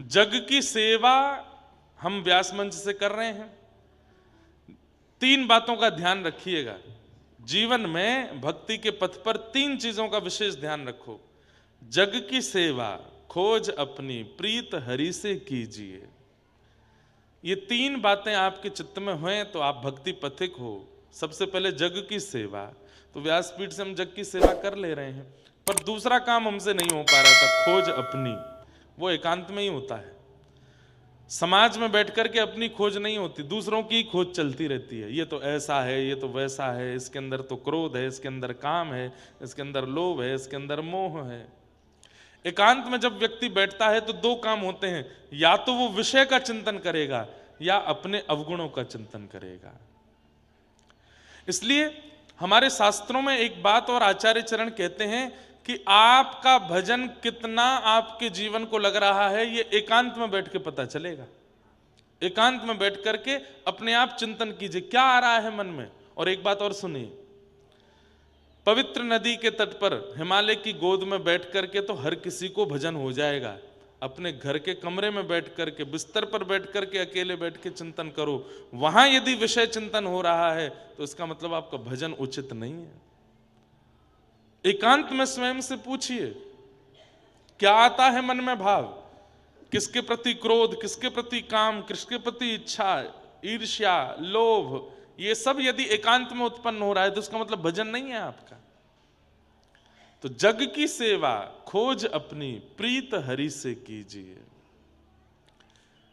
जग की सेवा हम व्यास मंच से कर रहे हैं। 3 बातों का ध्यान रखिएगा। जीवन में भक्ति के पथ पर 3 चीजों का विशेष ध्यान रखो। जग की सेवा, खोज अपनी प्रीत हरि से कीजिए। ये 3 बातें आपके चित्त में हों तो आप भक्ति पथिक हो। सबसे पहले जग की सेवा, तो व्यासपीठ से हम जग की सेवा कर ले रहे हैं, पर दूसरा काम हमसे नहीं हो पा रहा था, खोज अपनी। वो एकांत में ही होता है। समाज में बैठ करके अपनी खोज नहीं होती, दूसरों की खोज चलती रहती है। ये तो ऐसा है, ये तो वैसा है, इसके अंदर तो क्रोध है, इसके अंदर काम है, इसके अंदर लोभ है, इसके अंदर मोह है। एकांत में जब व्यक्ति बैठता है तो 2 काम होते हैं, या तो वो विषय का चिंतन करेगा या अपने अवगुणों का चिंतन करेगा। इसलिए हमारे शास्त्रों में एक बात और आचार्य चरण कहते हैं कि आपका भजन कितना आपके जीवन को लग रहा है, ये एकांत में बैठ के पता चलेगा। एकांत में बैठ करके अपने आप चिंतन कीजिए क्या आ रहा है मन में। और एक बात और सुनिए, पवित्र नदी के तट पर हिमालय की गोद में बैठ करके तो हर किसी को भजन हो जाएगा। अपने घर के कमरे में बैठ करके, बिस्तर पर बैठ करके अकेले बैठ के चिंतन करो। वहां यदि विषय चिंतन हो रहा है तो इसका मतलब आपका भजन उचित नहीं है। एकांत में स्वयं से पूछिए क्या आता है मन में भाव, किसके प्रति क्रोध, किसके प्रति काम, किसके प्रति इच्छा, ईर्ष्या, लोभ, ये सब यदि एकांत में उत्पन्न हो रहा है तो इसका मतलब भजन नहीं है आपका। तो जग की सेवा, खोज अपनी प्रीत हरि से कीजिए।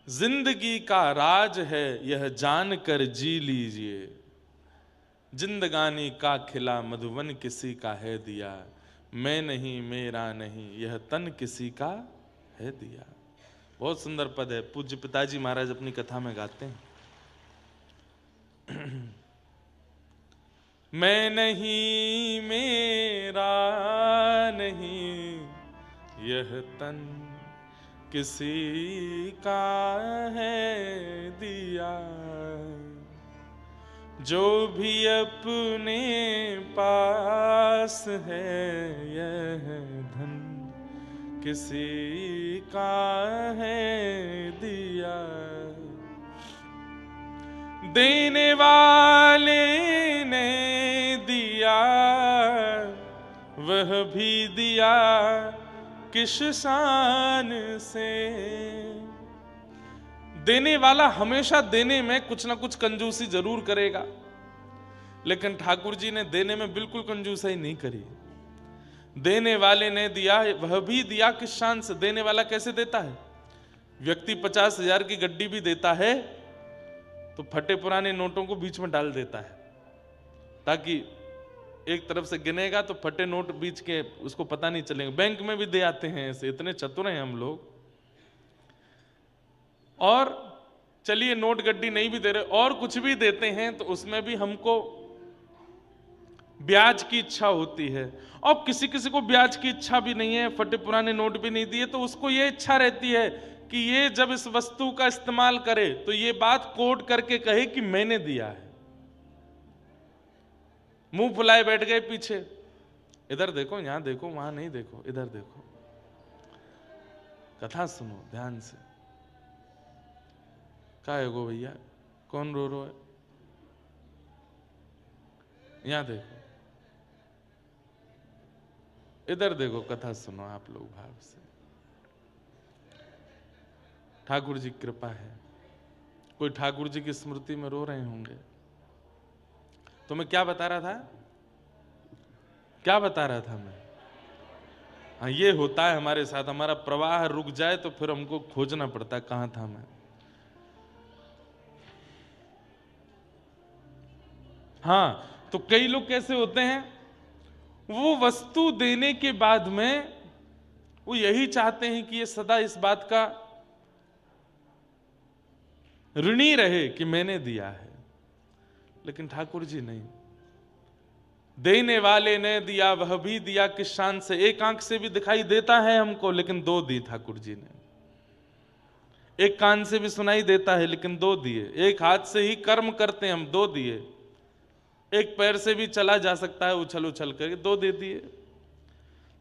जिंदगी का राज है यह जान कर जी लीजिए। जिंदगानी का खिला मधुवन किसी का है दिया। मैं नहीं मेरा नहीं यह तन किसी का है दिया। बहुत सुंदर पद है, पूज्य पिताजी महाराज अपनी कथा में गाते हैं। मैं नहीं मेरा नहीं यह तन किसी का है दिया। जो भी अपने पास है यह धन किसी का है दिया। देने वाले ने दिया वह भी दिया किस शान से। देने वाला हमेशा देने में कुछ ना कुछ कंजूसी जरूर करेगा, लेकिन ठाकुर जी ने देने में बिल्कुल कंजूसी नहीं करी। देने वाले ने दिया वह भी दिया किस शान से। देने वाला कैसे देता है? व्यक्ति 50,000 की गड्डी भी देता है तो फटे पुराने नोटों को बीच में डाल देता है, ताकि एक तरफ से गिनेगा तो फटे नोट बीच के उसको पता नहीं चलेगा। बैंक में भी दे आते हैं ऐसे, इतने चतुर हैं हम लोग। और चलिए नोट गड्डी नहीं भी दे रहे और कुछ भी देते हैं तो उसमें भी हमको ब्याज की इच्छा होती है। और किसी किसी को ब्याज की इच्छा भी नहीं है, फटे पुराने नोट भी नहीं दिए तो उसको ये इच्छा रहती है कि ये जब इस वस्तु का इस्तेमाल करे तो ये बात कोट करके कहे कि मैंने दिया है। मुंह फुलाए बैठ गए पीछे, इधर देखो, यहां देखो, वहां नहीं देखो, इधर देखो। कथा सुनो ध्यान से। क्या है गो भैया, कौन रो रो है? यहां देखो, इधर देखो, कथा सुनो आप लोग भाव से। ठाकुर जी कृपा है। कोई ठाकुर जी की स्मृति में रो रहे होंगे। तो मैं क्या बता रहा था? क्या बता रहा था मैं? हाँ, ये होता है हमारे साथ। हमारा प्रवाह रुक जाए तो फिर हमको खोजना पड़ता है कहां था मैं। हाँ, तो कई लोग कैसे होते हैं, वो वस्तु देने के बाद में वो यही चाहते हैं कि ये सदा इस बात का ऋणी रहे कि मैंने दिया है। लेकिन ठाकुर जी नहीं। देने वाले ने दिया वह भी दिया किस शान से। एक आंख से भी दिखाई देता है हमको, लेकिन 2 दी ठाकुर जी ने। एक कान से भी सुनाई देता है, लेकिन 2 दिए। एक हाथ से ही कर्म करते हैं हम, 2 दिए। एक पैर से भी चला जा सकता है उछल उछल करके, 2 दे दिए।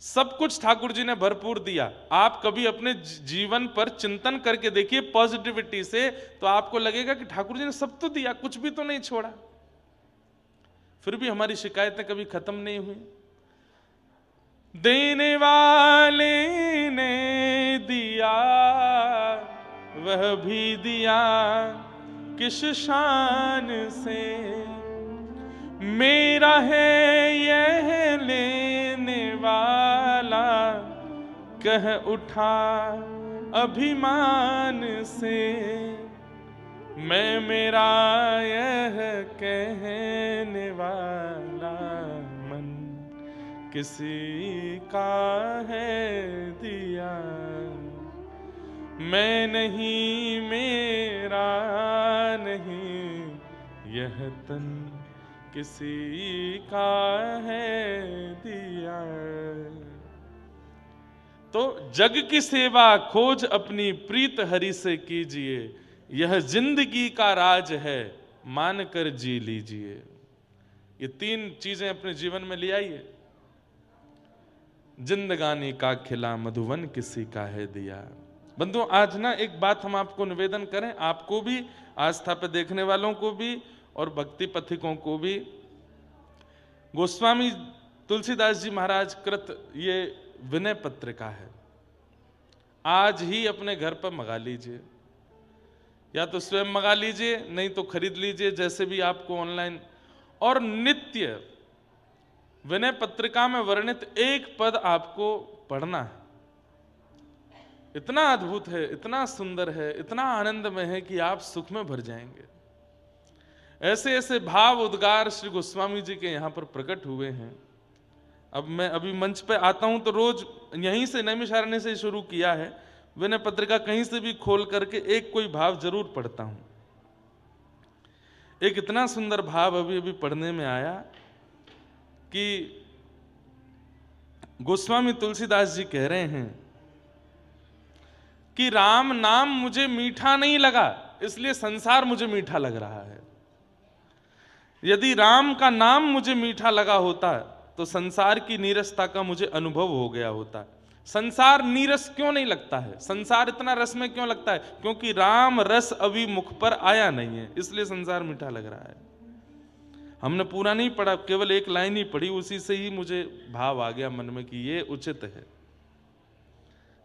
सब कुछ ठाकुर जी ने भरपूर दिया। आप कभी अपने जीवन पर चिंतन करके देखिए पॉजिटिविटी से, तो आपको लगेगा कि ठाकुर जी ने सब तो दिया, कुछ भी तो नहीं छोड़ा। फिर भी हमारी शिकायतें कभी खत्म नहीं हुई। देने वाले ने दिया, वह भी दिया किस शान से, मेरा है यह लेने वाला, कह उठा अभिमान से, मैं मेरा यह कहने वाला, मन किसी का है दिया, मैं नहीं मेरा नहीं, यह तन किसी का है दिया। तो जग की सेवा खोज अपनी प्रीत हरि से कीजिए, यह जिंदगी का राज है मान कर जी लीजिए। ये 3 चीजें अपने जीवन में ले आइए। जिंदगानी का खिला मधुवन किसी का है दिया। बंधुओं, आज ना एक बात हम आपको निवेदन करें, आपको भी, आस्था पे देखने वालों को भी और भक्ति पथिकों को भी। गोस्वामी तुलसीदास जी महाराज कृत ये विनय पत्रिका है, आज ही अपने घर पर मंगा लीजिए, या तो स्वयं मंगा लीजिए, नहीं तो खरीद लीजिए, जैसे भी आपको ऑनलाइन। और नित्य विनय पत्रिका में वर्णित एक पद आपको पढ़ना है। इतना अद्भुत है, इतना सुंदर है, इतना आनंदमय है कि आप सुख में भर जाएंगे। ऐसे ऐसे भाव उद्गार श्री गोस्वामी जी के यहां पर प्रकट हुए हैं। अब मैं अभी मंच पे आता हूं तो रोज यहीं से नैमिषारण्य से शुरू किया है, विनय पत्रिका कहीं से भी खोल करके एक कोई भाव जरूर पढ़ता हूं। एक इतना सुंदर भाव अभी अभी पढ़ने में आया कि गोस्वामी तुलसीदास जी कह रहे हैं कि राम नाम मुझे मीठा नहीं लगा, इसलिए संसार मुझे मीठा लग रहा है। यदि राम का नाम मुझे मीठा लगा होता तो संसार की नीरसता का मुझे अनुभव हो गया होता। संसार नीरस क्यों नहीं लगता है, संसार इतना रस में क्यों लगता है? क्योंकि राम रस अभी मुख पर आया नहीं है, इसलिए संसार मीठा लग रहा है। हमने पूरा नहीं पढ़ा, केवल एक लाइन ही पढ़ी, उसी से ही मुझे भाव आ गया मन में कि ये उचित है।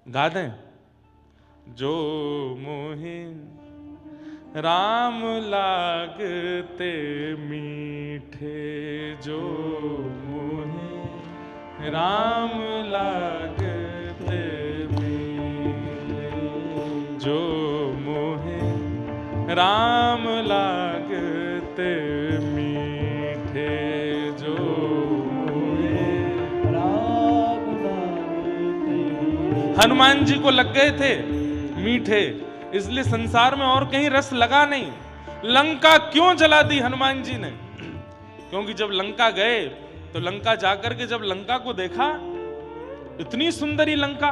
गा दें? जो मोहे राम लागते मीठे, जो मोहे राम लागते मीठे, जो मोहे राम लागते मीठे, जो मोहे राम लागते। हनुमान जी को लग गए थे मीठे, इसलिए संसार में और कहीं रस लगा नहीं। लंका क्यों जला दी हनुमान जी ने? क्योंकि जब लंका गए तो लंका जाकर के जब लंका को देखा, इतनी सुंदरी लंका,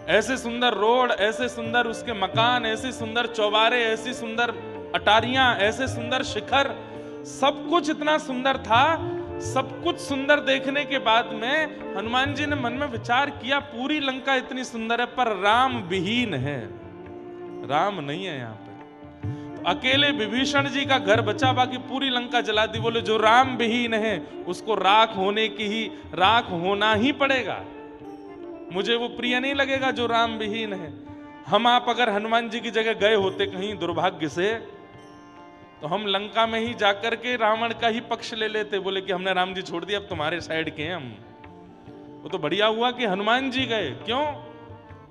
ऐसे सुंदर रोड, ऐसे सुंदर उसके मकान, ऐसे सुंदर चौबारे, ऐसी सुंदर अटारियां, ऐसे सुंदर शिखर, सब कुछ इतना सुंदर था। सब कुछ सुंदर देखने के बाद में हनुमान जी ने मन में विचार किया, पूरी लंका इतनी सुंदर है पर राम विहीन है, राम नहीं है यहाँ पे। तो अकेले विभीषण जी का घर बचा, बाकी पूरी लंका जला दी। बोले जो राम विहीन है उसको राख होने की ही, राख होना ही पड़ेगा। मुझे वो प्रिय नहीं लगेगा जो राम विहीन है। हम आप अगर हनुमान जी की जगह गए होते कहीं दुर्भाग्य से, तो हम लंका में ही जाकर के रावण का ही पक्ष ले लेते। बोले कि हमने राम जी छोड़ दिया, अब तुम्हारे साइड के हैं हम। वो तो बढ़िया हुआ कि हनुमान जी गए। क्यों?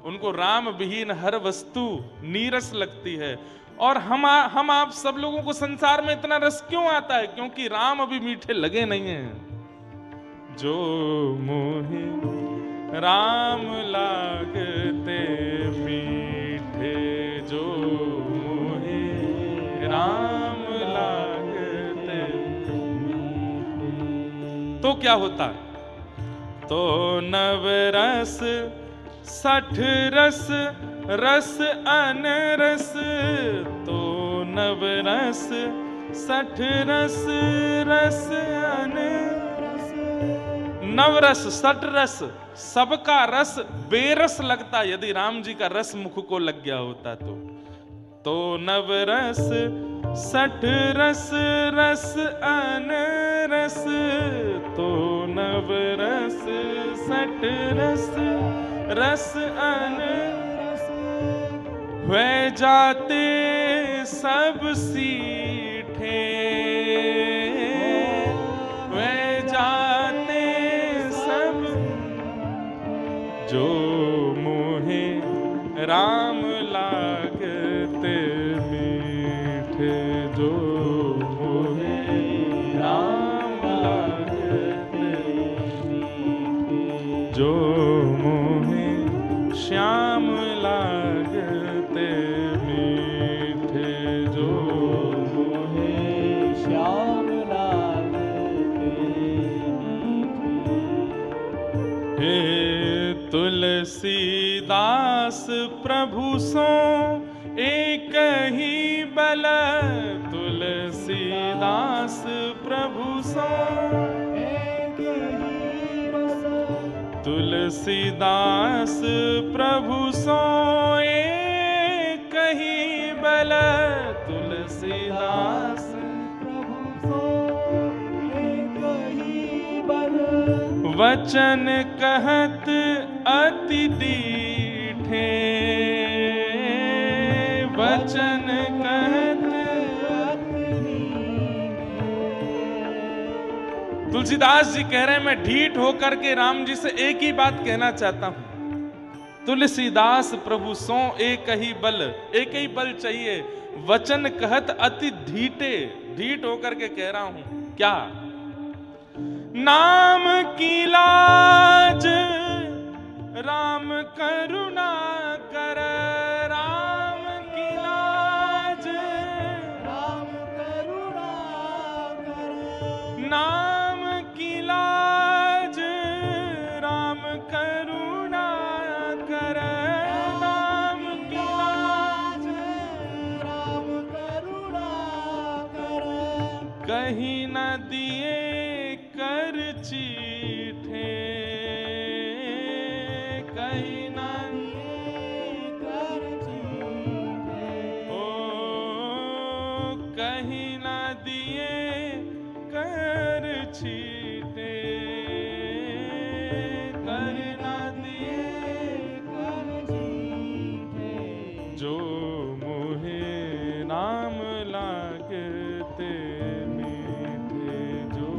उनको राम विहीन हर वस्तु नीरस लगती है। और हम आप सब लोगों को संसार में इतना रस क्यों आता है? क्योंकि राम अभी मीठे लगे नहीं हैं। जो मोहे राम लागते मीठे, जो मोहे राम लागते। तो क्या होता? तो नवरस 60 रस, रस अनरस, तो नवरस 60 रस, रस अनरस, नवरस सट रस सबका रस बेरस लगता, यदि राम जी का रस मुख को लग गया होता तो नवरस सठ रस रस अनरस, तो नवरस सठ रस रस अनरस, वे जाते सब सीठे, वे जाते सब, जो मोहे राम लागते मीठे, जो मोहे राम लागते मीठे, जो मोहे श्याम लागते मीठे, जो मोहे श्याम लागते मीठे। हे तुलसीदास प्रभु सो एक ही बल, तुलसीदास प्रभु सो एक ही रस, तुलसीदास प्रभु सो एक ही बल, तुलसीदास प्रभु सो एक ही बल, वचन कहत अति डीठे, वचन कहत अति डीठे। तुलसीदास जी कह रहे हैं मैं ढीठ होकर के राम जी से एक ही बात कहना चाहता हूं, तुलसीदास प्रभु सो एक ही बल, एक ही बल चाहिए, वचन कहत अति ढीठे, ढीठ होकर के कह रहा हूं क्या, नाम की लाज राम करुणा कर, राम की लाज राम करुणा कर, नाम की लाज राम करुणा कर, नाम की लाज राम करुणा कर, कहीं न दिए कर चीठे, कहीं न दिए कर चीठे, ओ कहीं न दिए कर चीठे, कर न दिए कर चीठे, जो मोहे नाम लागते मीठे, जो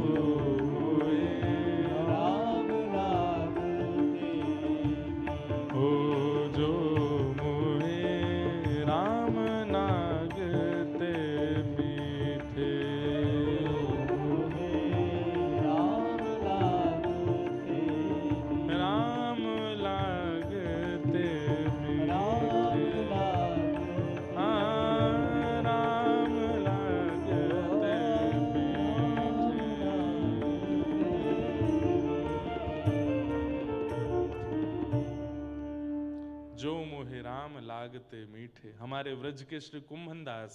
लागते मीठे। हमारे व्रज के श्री कुंभनदास,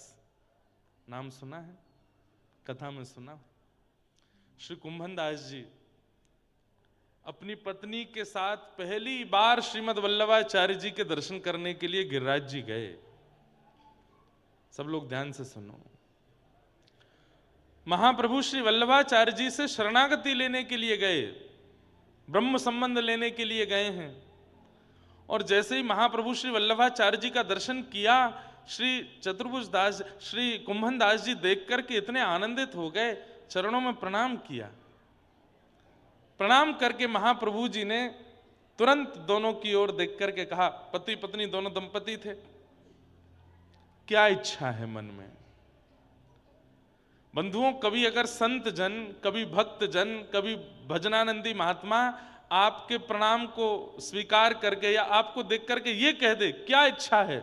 नाम सुना है, कथा में सुना। श्री कुंभनदास जी अपनी पत्नी के साथ पहली बार श्रीमद वल्लभाचार्य जी के दर्शन करने के लिए गिरिराज जी गए। सब लोग ध्यान से सुनो। महाप्रभु श्री वल्लभाचार्य जी से शरणागति लेने के लिए गए, ब्रह्म संबंध लेने के लिए गए हैं। और जैसे ही महाप्रभु श्री वल्लभाचार्य जी का दर्शन किया, श्री चतुर्भुज दास, श्री कुंभन दास जी देख करके इतने आनंदित हो गए, चरणों में प्रणाम किया। प्रणाम करके महाप्रभु जी ने तुरंत दोनों की ओर देख करके कहा, पति पत्नी दोनों दंपति थे, क्या इच्छा है मन में? बंधुओं, कभी अगर संत जन, कभी भक्त जन, कभी भजनानंदी महात्मा आपके प्रणाम को स्वीकार करके या आपको देख करके ये कह दे क्या इच्छा है,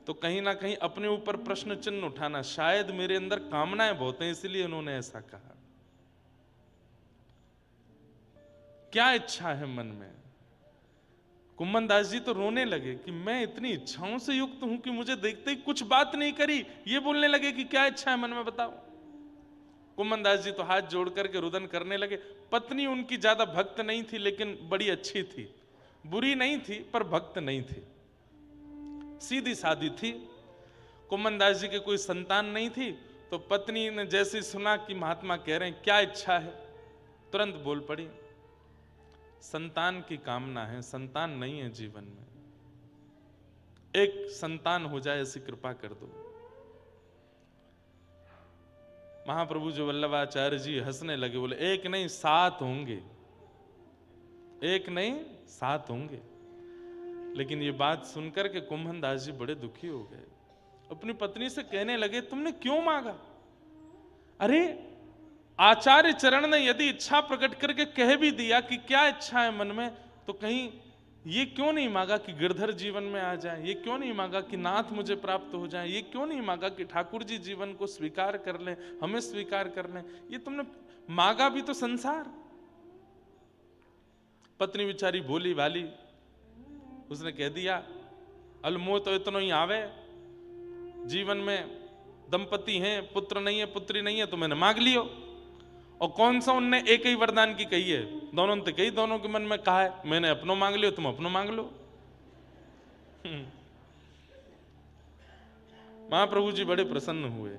तो कहीं ना कहीं अपने ऊपर प्रश्न चिन्ह उठाना, शायद मेरे अंदर कामनाएं बहुत हैं इसलिए उन्होंने ऐसा कहा। क्या इच्छा है मन में? कुंभन दास जी तो रोने लगे कि मैं इतनी इच्छाओं से युक्त हूं कि मुझे देखते ही कुछ बात नहीं करी, ये बोलने लगे कि क्या इच्छा है मन में बताओ। कुम्भनदास जी तो हाथ जोड़ करके रुदन करने लगे। पत्नी उनकी ज्यादा भक्त नहीं थी, लेकिन बड़ी अच्छी थी, बुरी नहीं थी पर भक्त नहीं थी, सीधी सादी थी। कुम्भनदास जी के कोई संतान नहीं थी, तो पत्नी ने जैसे सुना कि महात्मा कह रहे हैं क्या इच्छा है, तुरंत बोल पड़ी, संतान की कामना है, संतान नहीं है जीवन में, एक संतान हो जाए ऐसी कृपा कर दो। महाप्रभु जो वल्लभाचार्य जी हंसने लगे, बोले एक नहीं 7 होंगे, एक नहीं 7 होंगे। लेकिन ये बात सुनकर के कुम्भनदास जी बड़े दुखी हो गए, अपनी पत्नी से कहने लगे तुमने क्यों मांगा? अरे आचार्य चरण ने यदि इच्छा प्रकट करके कह भी दिया कि क्या इच्छा है मन में, तो कहीं ये क्यों नहीं मांगा कि गिरधर जीवन में आ जाए, ये क्यों नहीं मांगा कि नाथ मुझे प्राप्त हो जाए, ये क्यों नहीं मांगा कि ठाकुर जी जीवन को स्वीकार कर लें, हमें स्वीकार कर लें? ये तुमने मांगा भी तो संसार। पत्नी बेचारी भोली भाली, उसने कह दिया अलमोह तो इतना ही आवे, जीवन में दंपति हैं, पुत्र नहीं है पुत्री नहीं है, तो मैंने मांग लियो। और कौन सा उनने एक ही वरदान की कही है, दोनों ने कही, दोनों के मन में कहा है मैंने अपनों मांग लियो, तुम अपनों मांग लो। महाप्रभु जी बड़े प्रसन्न हुए,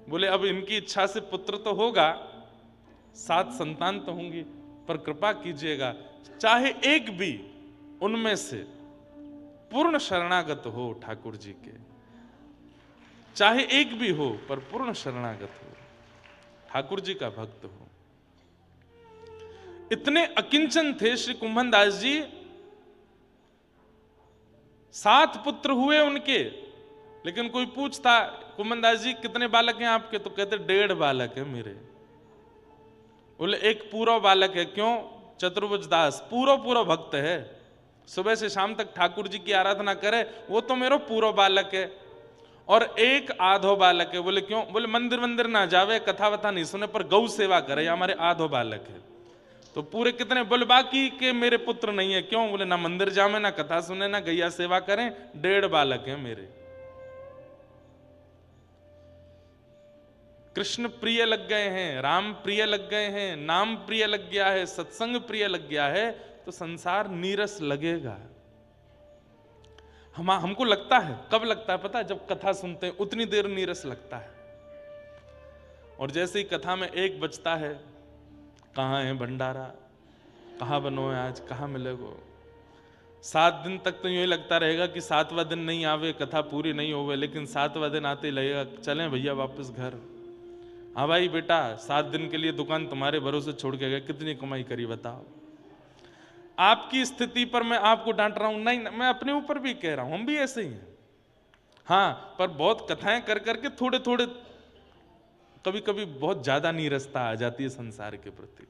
बोले अब इनकी इच्छा से पुत्र तो होगा, 7 संतान तो होंगी, पर कृपा कीजिएगा चाहे एक भी उनमें से पूर्ण शरणागत हो ठाकुर जी के, चाहे एक भी हो पर पूर्ण शरणागत हो, ठाकुर जी का भक्त हो। इतने अकिंचन थे श्री कुम्भनदास जी। 7 पुत्र हुए उनके, लेकिन कोई पूछता कुम्भनदास जी कितने बालक हैं आपके, तो कहते 1.5 बालक है मेरे। बोले एक पूर्व बालक है, क्यों? चतुर्भुज दास पूर्व भक्त है, सुबह से शाम तक ठाकुर जी की आराधना करे, वो तो मेरा पूर्व बालक है। और एक आधो बालक है। बोले क्यों? बोले मंदिर ना जावे, कथा वथा नहीं सुने, पर गौ सेवा करे, हमारे आधो बालक है। तो पूरे कितने? बोले बाकी के मेरे पुत्र नहीं है। क्यों? बोले ना मंदिर जावे, ना कथा सुने, ना गैया सेवा करें, 1.5 बालक है मेरे। कृष्ण प्रिय लग गए हैं, राम प्रिय लग गए हैं, नाम प्रिय लग गया है, सत्संग प्रिय लग गया है, तो संसार नीरस लगेगा। हमको लगता है, कब लगता है पता है? जब कथा सुनते हैं उतनी देर नीरस लगता है। और जैसे ही कथा में 1 बजता है, कहाँ है भंडारा, कहाँ बनो है आज, कहाँ मिलेगो, 7 दिन तक तो यूं ही लगता रहेगा कि 7वां दिन नहीं आवे, कथा पूरी नहीं होवे, लेकिन 7वां दिन आते ही लगेगा चलें भैया वापस घर। हाँ भाई बेटा, 7 दिन के लिए दुकान तुम्हारे भरोसे छोड़ के गए, कितनी कमाई करी बताओ। आपकी स्थिति पर मैं आपको डांट रहा हूं नहीं, मैं अपने ऊपर भी कह रहा हूं, हम भी ऐसे ही हैं। हाँ, पर बहुत कथाएं कर करके थोड़े थोड़े कभी कभी बहुत ज्यादा नीरसता आ जाती है संसार के प्रति।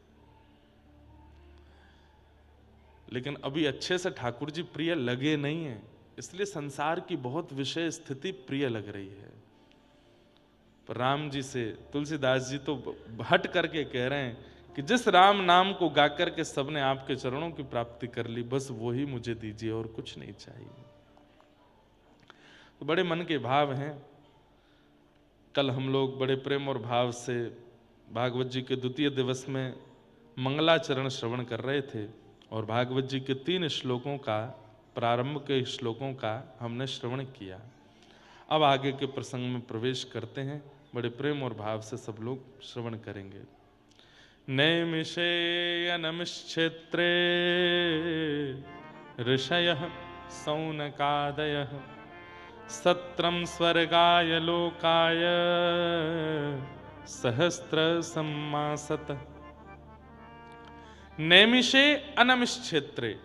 लेकिन अभी अच्छे से ठाकुर जी प्रिय लगे नहीं है, इसलिए संसार की बहुत विषय स्थिति प्रिय लग रही है। पर राम जी से तुलसीदास जी तो हट करके कह रहे हैं कि जिस राम नाम को गा करके सबने आपके चरणों की प्राप्ति कर ली, बस वही मुझे दीजिए और कुछ नहीं चाहिए। तो बड़े मन के भाव हैं। कल हम लोग बड़े प्रेम और भाव से भागवत जी के 2 दिवस में मंगलाचरण श्रवण कर रहे थे, और भागवत जी के 3 श्लोकों का, प्रारंभ के श्लोकों का हमने श्रवण किया। अब आगे के प्रसंग में प्रवेश करते हैं। बड़े प्रेम और भाव से सब लोग श्रवण करेंगे। नैमिषे अनमिश्क्षेत्रे ऋषयः सौनकादयः सत्रं स्वर्गाय लोकाय सहस्र सम्मासत। नैमिषे अनमिश्क्षेत्रे।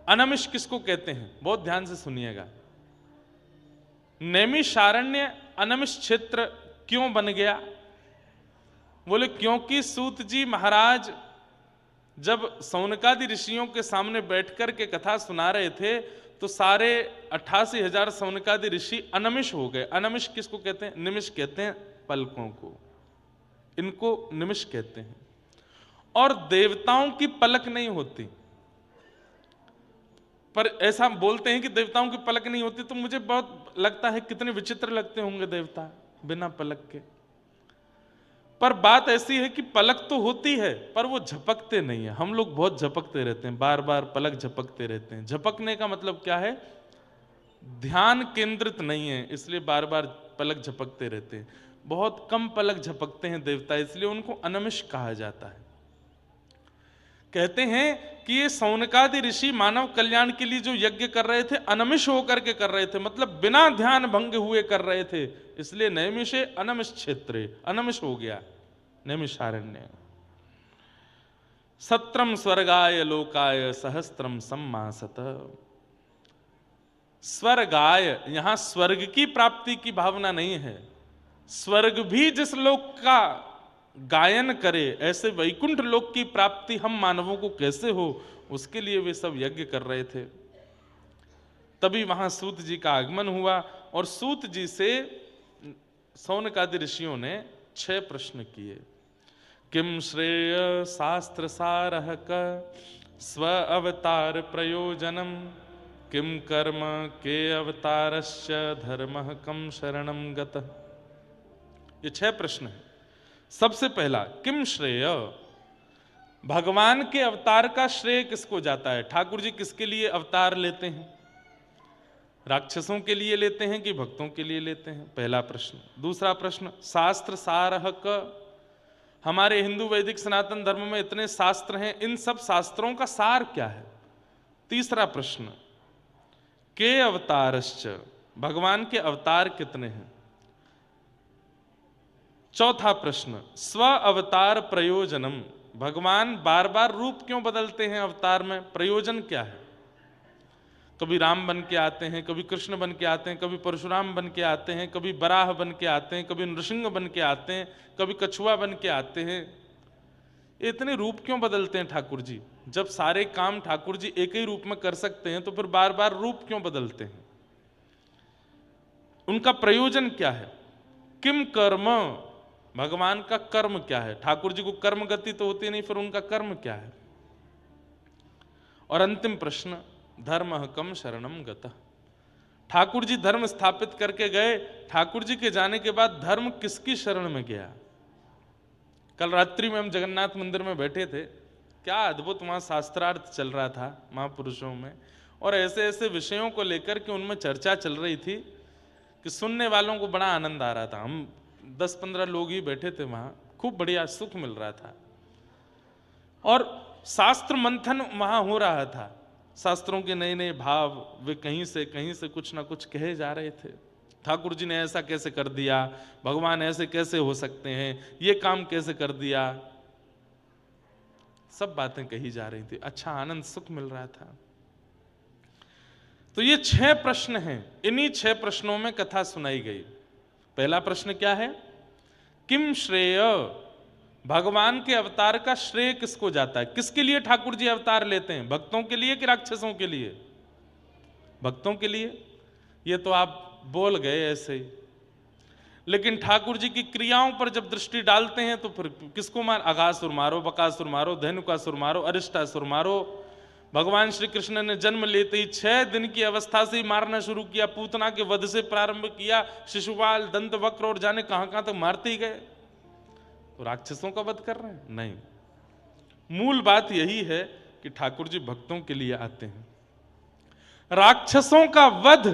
अनमिष किसको कहते हैं? बहुत ध्यान से सुनिएगा। नैमिषारण्य अनमिष क्षेत्र क्यों बन गया? बोले क्योंकि सूत जी महाराज जब सौनकादि ऋषियों के सामने बैठकर के कथा सुना रहे थे, तो सारे 88,000 सौनकादि ऋषि अनमिष हो गए। अनमिष किसको कहते हैं? निमिष कहते हैं पलकों को, इनको निमिष कहते हैं। और देवताओं की पलक नहीं होती, पर ऐसा बोलते हैं कि देवताओं की पलक नहीं होती, तो मुझे बहुत लगता है कितने विचित्र लगते होंगे देवता बिना पलक के। पर बात ऐसी है कि पलक तो होती है पर वो झपकते नहीं है। हम लोग बहुत झपकते रहते हैं, बार बार पलक झपकते रहते हैं। झपकने का मतलब क्या है? ध्यान केंद्रित नहीं है, इसलिए बार बार पलक झपकते रहते हैं। बहुत कम पलक झपकते हैं देवता, इसलिए उनको अनमिष कहा जाता है। कहते हैं कि ये सौनकादि ऋषि मानव कल्याण के लिए जो यज्ञ कर रहे थे अनमिष होकर के कर रहे थे, मतलब बिना ध्यान भंग हुए कर रहे थे, इसलिए नैमिषे अनमिष क्षेत्रे, अनमिष हो गया नैमिषारण्य। सत्रम स्वर्गाय लोकाय सहस्त्रम सम्मासत। स्वर्गाय, यहां स्वर्ग की प्राप्ति की भावना नहीं है। स्वर्ग भी जिस लोक का गायन करे, ऐसे वैकुंठ लोक की प्राप्ति हम मानवों को कैसे हो, उसके लिए वे सब यज्ञ कर रहे थे। तभी वहां सूत जी का आगमन हुआ और सूत जी से सौनकादि ऋषियों ने 6 प्रश्न किए। किम श्रेय शास्त्र सारः क स्व अवतार प्रयोजनम किम कर्म के अवतारस्य धर्मः कम शरणम गतः। ये 6 प्रश्न है। सबसे पहला, किम श्रेय, भगवान के अवतार का श्रेय किसको जाता है? ठाकुर जी किसके लिए अवतार लेते हैं? राक्षसों के लिए लेते हैं कि भक्तों के लिए लेते हैं? पहला प्रश्न। दूसरा प्रश्न, शास्त्र सारः क, हमारे हिंदू वैदिक सनातन धर्म में इतने शास्त्र हैं, इन सब शास्त्रों का सार क्या है? तीसरा प्रश्न, के अवतारश्च, भगवान के अवतार कितने हैं? चौथा प्रश्न, स्व अवतार प्रयोजनम, भगवान बार बार रूप क्यों बदलते हैं अवतार में, प्रयोजन क्या है? कभी राम बन के आते हैं, कभी कृष्ण बन के आते हैं, कभी परशुराम बन के आते हैं, कभी बराह बन के आते हैं, कभी नृसिंह बन के आते हैं, कभी कछुआ बन के आते हैं। इतने रूप क्यों बदलते हैं ठाकुर जी? जब सारे काम ठाकुर जी एक ही रूप में कर सकते हैं तो फिर बार बार रूप क्यों बदलते हैं? उनका प्रयोजन क्या है? किम कर्म, भगवान का कर्म क्या है? ठाकुर जी को कर्म गति तो होती नहीं, फिर उनका कर्म क्या है? और अंतिम प्रश्न, धर्म कम शरणम गतः, ठाकुर जी धर्म स्थापित करके गए, ठाकुर जी के जाने के बाद धर्म किसकी शरण में गया? कल रात्रि में हम जगन्नाथ मंदिर में बैठे थे, क्या अद्भुत वहां शास्त्रार्थ चल रहा था महापुरुषों में, और ऐसे ऐसे विषयों को लेकर के उनमें चर्चा चल रही थी कि सुनने वालों को बड़ा आनंद आ रहा था। हम 10-15 लोग ही बैठे थे वहां, खूब बढ़िया सुख मिल रहा था और शास्त्र मंथन वहां हो रहा था। शास्त्रों के नए नए भाव वे कहीं से कुछ ना कुछ कहे जा रहे थे। ठाकुर जी ने ऐसा कैसे कर दिया, भगवान ऐसे कैसे हो सकते हैं, ये काम कैसे कर दिया, सब बातें कही जा रही थी। अच्छा आनंद सुख मिल रहा था। तो ये 6 प्रश्न हैं, इन्हीं 6 प्रश्नों में कथा सुनाई गई। पहला प्रश्न क्या है? किम श्रेय, भगवान के अवतार का श्रेय किसको जाता है? किसके लिए ठाकुर जी अवतार लेते हैं? भक्तों के लिए कि राक्षसों के लिए? भक्तों के लिए। ये तो आप बोल गए ऐसे ही, लेकिन ठाकुर जी की क्रियाओं पर जब दृष्टि डालते हैं तो फिर किसको मार, अघासुर मारो, बकासुर मारो, धेनुकासुर मारो, अरिष्टासुर मारो। भगवान श्री कृष्ण ने जन्म लेते ही 6 दिन की अवस्था से ही मारना शुरू किया, पूतना के वध से प्रारंभ किया, शिशुपाल, दंतवक्र और जाने कहां कहां तक मारते ही गए। तो राक्षसों का वध कर रहे हैं? नहीं, मूल बात यही है कि ठाकुर जी भक्तों के लिए आते हैं। राक्षसों का वध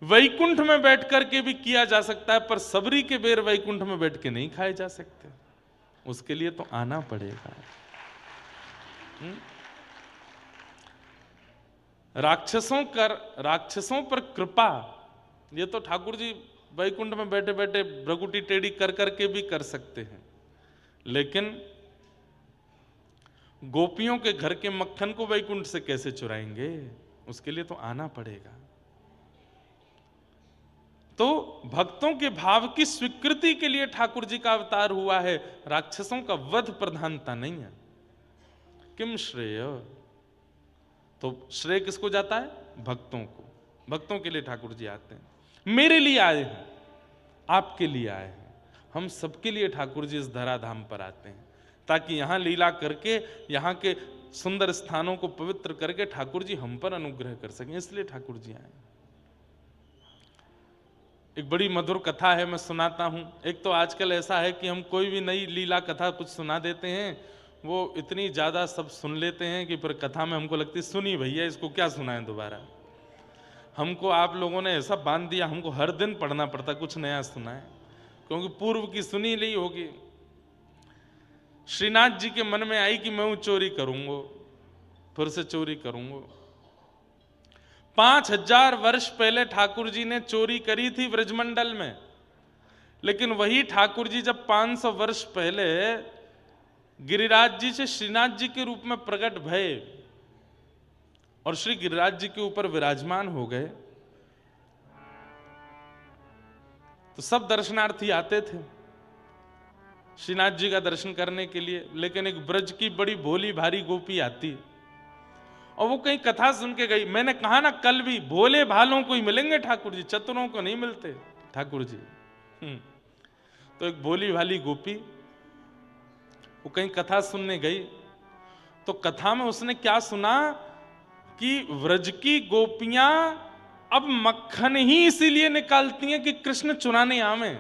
वैकुंठ में बैठ करके भी किया जा सकता है, पर सबरी के बेर वैकुंठ में बैठ के नहीं खाए जा सकते, उसके लिए तो आना पड़ेगा। राक्षसों पर कृपा, ये तो ठाकुर जी वैकुंठ में बैठे बैठे भ्रकुटी टेढ़ी कर करके भी कर सकते हैं, लेकिन गोपियों के घर के मक्खन को वैकुंठ से कैसे चुराएंगे? उसके लिए तो आना पड़ेगा। तो भक्तों के भाव की स्वीकृति के लिए ठाकुर जी का अवतार हुआ है, राक्षसों का वध प्रधानता नहीं है। किम श्रेय, तो श्रेय किसको जाता है? भक्तों को। भक्तों के लिए ठाकुर जी आते हैं। मेरे लिए आए हैं, आपके लिए आए हैं, हम सबके लिए ठाकुर जी इस धराधाम पर आते हैं, ताकि यहां लीला करके यहां के सुंदर स्थानों को पवित्र करके ठाकुर जी हम पर अनुग्रह कर सकें, इसलिए ठाकुर जी आए। एक बड़ी मधुर कथा है, मैं सुनाता हूँ। एक तो आजकल ऐसा है कि हम कोई भी नई लीला कथा कुछ सुना देते हैं, वो इतनी ज़्यादा सब सुन लेते हैं कि फिर कथा में हमको लगती है सुनी भैया, इसको क्या सुनाएं दोबारा। हमको आप लोगों ने ऐसा बांध दिया, हमको हर दिन पढ़ना पड़ता कुछ नया सुनाए, क्योंकि पूर्व की सुनी ली होगी। श्रीनाथ जी के मन में आई कि मैं चोरी करूंगा, फिर से चोरी करूंगा। 5000 वर्ष पहले ठाकुर जी ने चोरी करी थी ब्रजमंडल में, लेकिन वही ठाकुर जी जब 500 वर्ष पहले गिरिराज जी से श्रीनाथ जी के रूप में प्रकट भये और श्री गिरिराज जी के ऊपर विराजमान हो गए, तो सब दर्शनार्थी आते थे श्रीनाथ जी का दर्शन करने के लिए। लेकिन एक ब्रज की बड़ी भोली भारी गोपी आती और वो कहीं कथा सुन के गई। मैंने कहा ना कल भी, भोले भालों को ही मिलेंगे ठाकुर जी, चतुरों को नहीं मिलते ठाकुर जी। तो एक भोली भाली गोपी वो कहीं कथा सुनने गई, तो कथा में उसने क्या सुना कि व्रज की गोपियां अब मक्खन ही इसीलिए निकालती हैं कि कृष्ण चुराने आवे।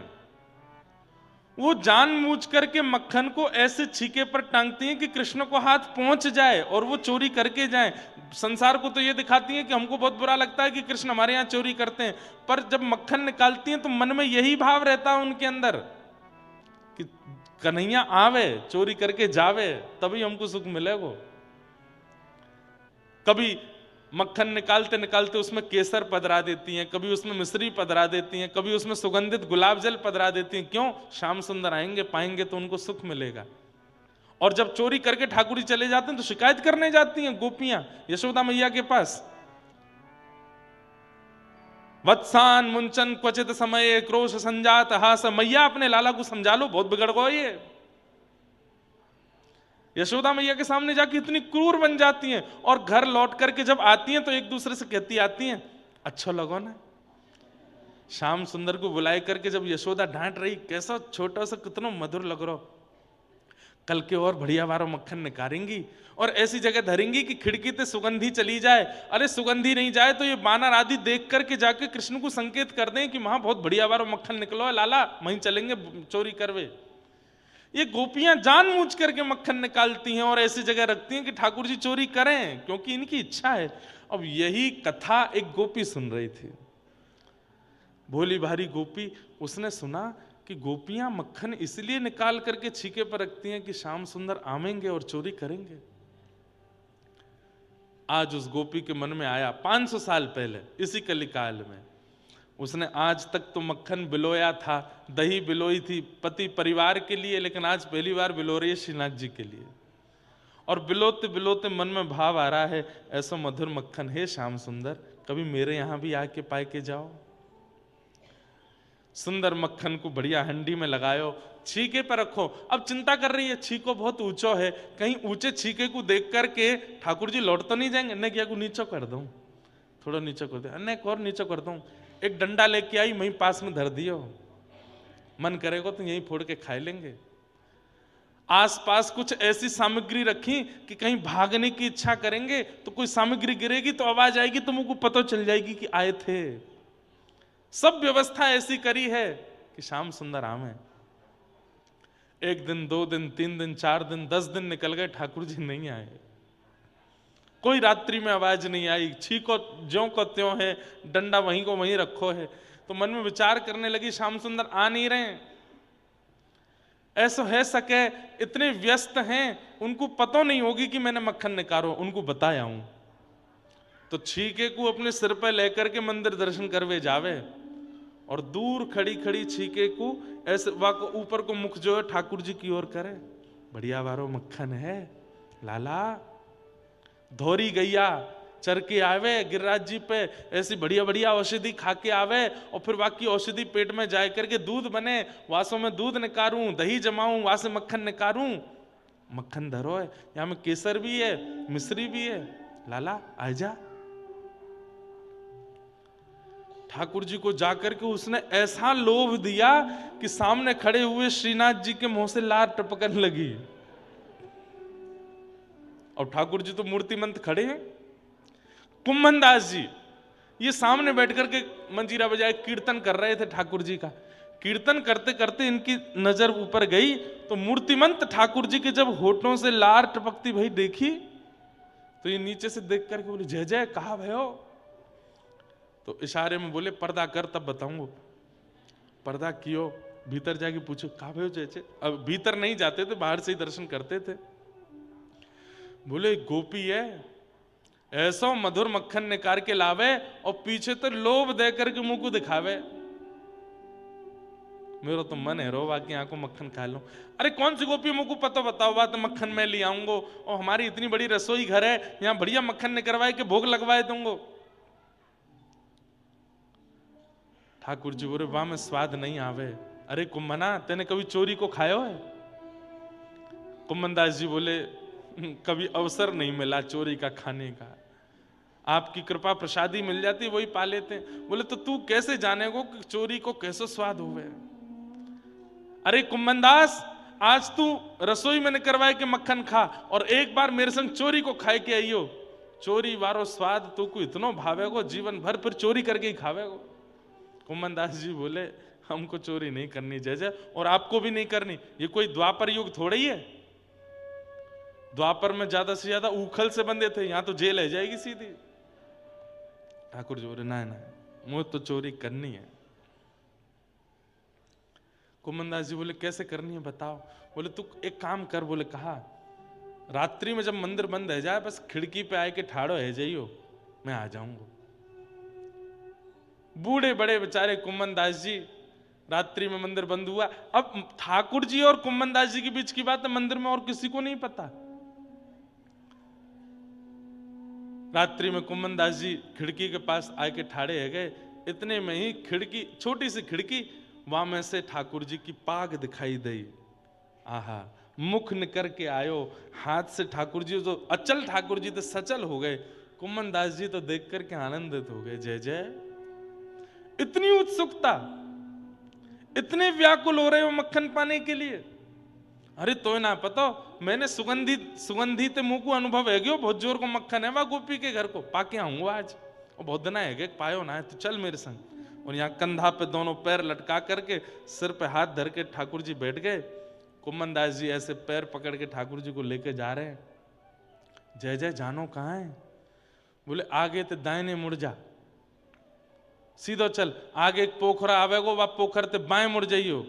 वो जानबूझ करके मक्खन को ऐसे छीके पर टांगती हैं कि कृष्ण को हाथ पहुंच जाए और वो चोरी करके जाएं। संसार को तो ये दिखाती हैं कि हमको बहुत बुरा लगता है कि कृष्ण हमारे यहाँ चोरी करते हैं, पर जब मक्खन निकालती हैं तो मन में यही भाव रहता है उनके अंदर कि कन्हैया आवे, चोरी करके जावे, तभी हमको सुख मिलेगा। कभी मक्खन निकालते निकालते उसमें केसर पधरा देती हैं, कभी उसमें मिश्री पधरा देती हैं, कभी उसमें सुगंधित गुलाब जल पधरा देती हैं। क्यों? श्याम सुंदर आएंगे, पाएंगे तो उनको सुख मिलेगा। और जब चोरी करके ठाकुर जी चले जाते हैं तो शिकायत करने जाती हैं गोपियां यशोदा मैया के पास। वत्सान मुंचन क्वचित समय क्रोश संजात हास, मैया अपने लाला को समझा लो, बहुत बिगड़ गो ये। यशोदा मैया के सामने जाके इतनी क्रूर बन जाती हैं, और घर लौट करके जब आती हैं तो एक दूसरे से कहती आती हैं, अच्छा लगो ना। श्याम सुंदर को बुलाए करके जब यशोदा डांट रही, कैसा छोटा सा कितना मधुर लग रहा, कल के और बढ़िया वारो मक्खन निकालेंगी और ऐसी जगह धरेंगी कि खिड़की से सुगंधी चली जाए। अरे सुगंधी नहीं जाए तो ये बानर आदि देख करके जाके कृष्ण को संकेत कर दें कि वहां बहुत बढ़िया वारो मक्खन निकलो है लाला, वहीं चलेंगे चोरी करवे। ये गोपियां जानबूझ करके मक्खन निकालती हैं और ऐसी जगह रखती हैं कि ठाकुर जी चोरी करें, क्योंकि इनकी इच्छा है। अब यही कथा एक गोपी सुन रही थी, भोली भारी गोपी। उसने सुना कि गोपियां मक्खन इसलिए निकाल करके छीके पर रखती हैं कि श्याम सुंदर आवेंगे और चोरी करेंगे। आज उस गोपी के मन में आया 500 साल पहले इसी कलिकाल में, उसने आज तक तो मक्खन बिलोया था, दही बिलोई थी पति परिवार के लिए, लेकिन आज पहली बार बिलो रही है श्रीनाथ जी के लिए। और बिलोते बिलोते मन में भाव आ रहा है, ऐसा मधुर मक्खन है श्याम सुंदर, कभी मेरे यहां भी आके पाए के जाओ। सुंदर मक्खन को बढ़िया हंडी में लगायो, छीके पर रखो। अब चिंता कर रही है, छीको बहुत ऊंचो है, कहीं ऊंचे छीके को देख करके ठाकुर जी लौट तो नहीं जाएंगे। न क्या को नीचो कर दूं, थोड़ा नीचो कर दे, अन्य और नीचो कर दूं। एक डंडा लेके आई, वहीं पास में धर दियो, मन करेगा तो यहीं फोड़ के खा लेंगे। आसपास कुछ ऐसी सामग्री रखी कि कहीं भागने की इच्छा करेंगे तो कोई सामग्री गिरेगी तो आवाज आएगी, तुमको पता चल जाएगी कि आए थे। सब व्यवस्था ऐसी करी है कि श्याम सुंदर आवे। एक दिन, 2 दिन, 3 दिन, 4 दिन, 10 दिन निकल गए, ठाकुर जी नहीं आए। कोई रात्रि में आवाज नहीं आई, छीको ज्यों को त्यों है, डंडा वहीं को वहीं रखो है। तो मन में विचार करने लगी, श्याम सुंदर आ नहीं रहे, ऐसा है सके इतने व्यस्त हैं, उनको पता नहीं होगी कि मैंने मक्खन निकालो, उनको बताया हूं। तो छीके को अपने सिर पर लेकर के मंदिर दर्शन करवे जावे, और दूर खड़ी खड़ी छीके को ऐसे ऊपर को मुख जो है ठाकुर जी की ओर करे, बढ़िया वारो मक्खन है लाला। धोरी गैया चर के आवे गिरिराज जी पे, ऐसी बढ़िया बढ़िया औषधि खा के आवे, और फिर बाकी औषधि पेट में जाए करके दूध बने, वासों में दूध निकारूं, दही जमाऊं, वहां से मक्खन निकारूं। मक्खन धरो है, यहाँ में केसर भी है, मिश्री भी है, लाला आ जा। ठाकुर जी को जाकर के उसने ऐसा लोभ दिया कि सामने खड़े हुए श्रीनाथ जी के मुंह से लार टपकने लगी। और ठाकुर जी तो मूर्तिमंत खड़े हैं। कुंभनदास जी ये सामने बैठ करके मंजीरा बजाए कीर्तन कर रहे थे ठाकुर जी का। कीर्तन करते करते इनकी नजर ऊपर गई तो मूर्तिमंत ठाकुर जी के जब होठों से लार टपकती भई देखी तो ये नीचे से देख करके बोले जय जय कहा भयो। तो इशारे में बोले पर्दा कर तब बताऊंगा। पर्दा कियो, भीतर जाके पूछो कहा भयो जय जय। अब भीतर नहीं जाते थे, बाहर से ही दर्शन करते थे। बोले गोपी है, ऐसा मधुर मक्खन निकाल के लावे और पीछे तो लोभ दे करके मुंह को दिखावे। मेरा तो मन है रो बाकी आंखों मक्खन खा लो। अरे कौन सी गोपी मुझको पता बताओ, बात मक्खन मैं ले आऊंगा और हमारी इतनी बड़ी रसोई घर है, यहां बढ़िया मक्खन निकलवाए के भोग लगवाए दूंगो। ठाकुर जी बोले वाह में स्वाद नहीं आवे। अरे कुम्मना तेने कभी चोरी को खायो है? कुम्मनदास जी बोले कभी अवसर नहीं मिला चोरी का खाने का, आपकी कृपा प्रसादी मिल जाती वही पा लेते। बोले तो तू कैसे जानेगो कि चोरी को कैसे स्वाद हुए? अरे कुम्मनदास आज तू रसोई में करवाए के मक्खन खा और एक बार मेरे संग चोरी को खाए के आइयो, चोरी वारो स्वाद तू को इतनो भावेगो जीवन भर फिर चोरी करके ही खावेगो। कुम्मनदास जी बोले हमको चोरी नहीं करनी जय जय, और आपको भी नहीं करनी। ये कोई द्वापर युग थोड़ा ही है, द्वापर में ज्यादा से ज्यादा उखल से बंधे थे, यहां तो जेल है जाएगी सीधी। ठाकुर जी बोले ना ना मुझे तो चोरी करनी है। कुम्मनदास जी बोले कैसे करनी है बताओ। बोले तू एक काम कर। बोले कहा रात्रि में जब मंदिर बंद है जाए बस खिड़की पे आए के ठाड़ो है जाइयो, मैं आ जाऊंगा। बूढ़े बड़े बेचारे कुम्मनदास जी, रात्रि में मंदिर बंद हुआ। अब ठाकुर जी और कुम्मनदास जी के बीच की बात है, मंदिर में और किसी को नहीं पता। रात्रि में कुम्मनदास जी खिड़की के पास आके ठाड़े है गए, इतने में ही खिड़की, छोटी सी खिड़की, वहां में से ठाकुर जी की पाग दिखाई दी। आहा मुख निकर के आयो, हाथ से ठाकुर जी तो अचल, ठाकुर जी तो सचल हो गए। कुम्मनदास जी तो देख करके आनंदित हो गए। जय जय, इतनी उत्सुकता, इतने व्याकुल हो रहे हो मक्खन पाने के लिए। अरे तो ना पता मैंने सुगंधी ते मुंह को अनुभव है गयो, बहुत जोर को मक्खन है वह गोपी के घर को पाके आऊंगा आज, और बहुत दिन है पायो ना है तो चल मेरे संग। और यहाँ कंधा पे दोनों पैर लटका करके सिर पे हाथ धर के ठाकुर जी बैठ गए। कुम्मनदास जी ऐसे पैर पकड़ के ठाकुर जी को लेके जा रहे हैं। जय जय जानो कहाँ है? बोले आगे ते दाहिने मुड़ जा, सीधो चल, आगे एक पोखरा आवेगो वह पोखर ते बाएं मुड़ जाइयो,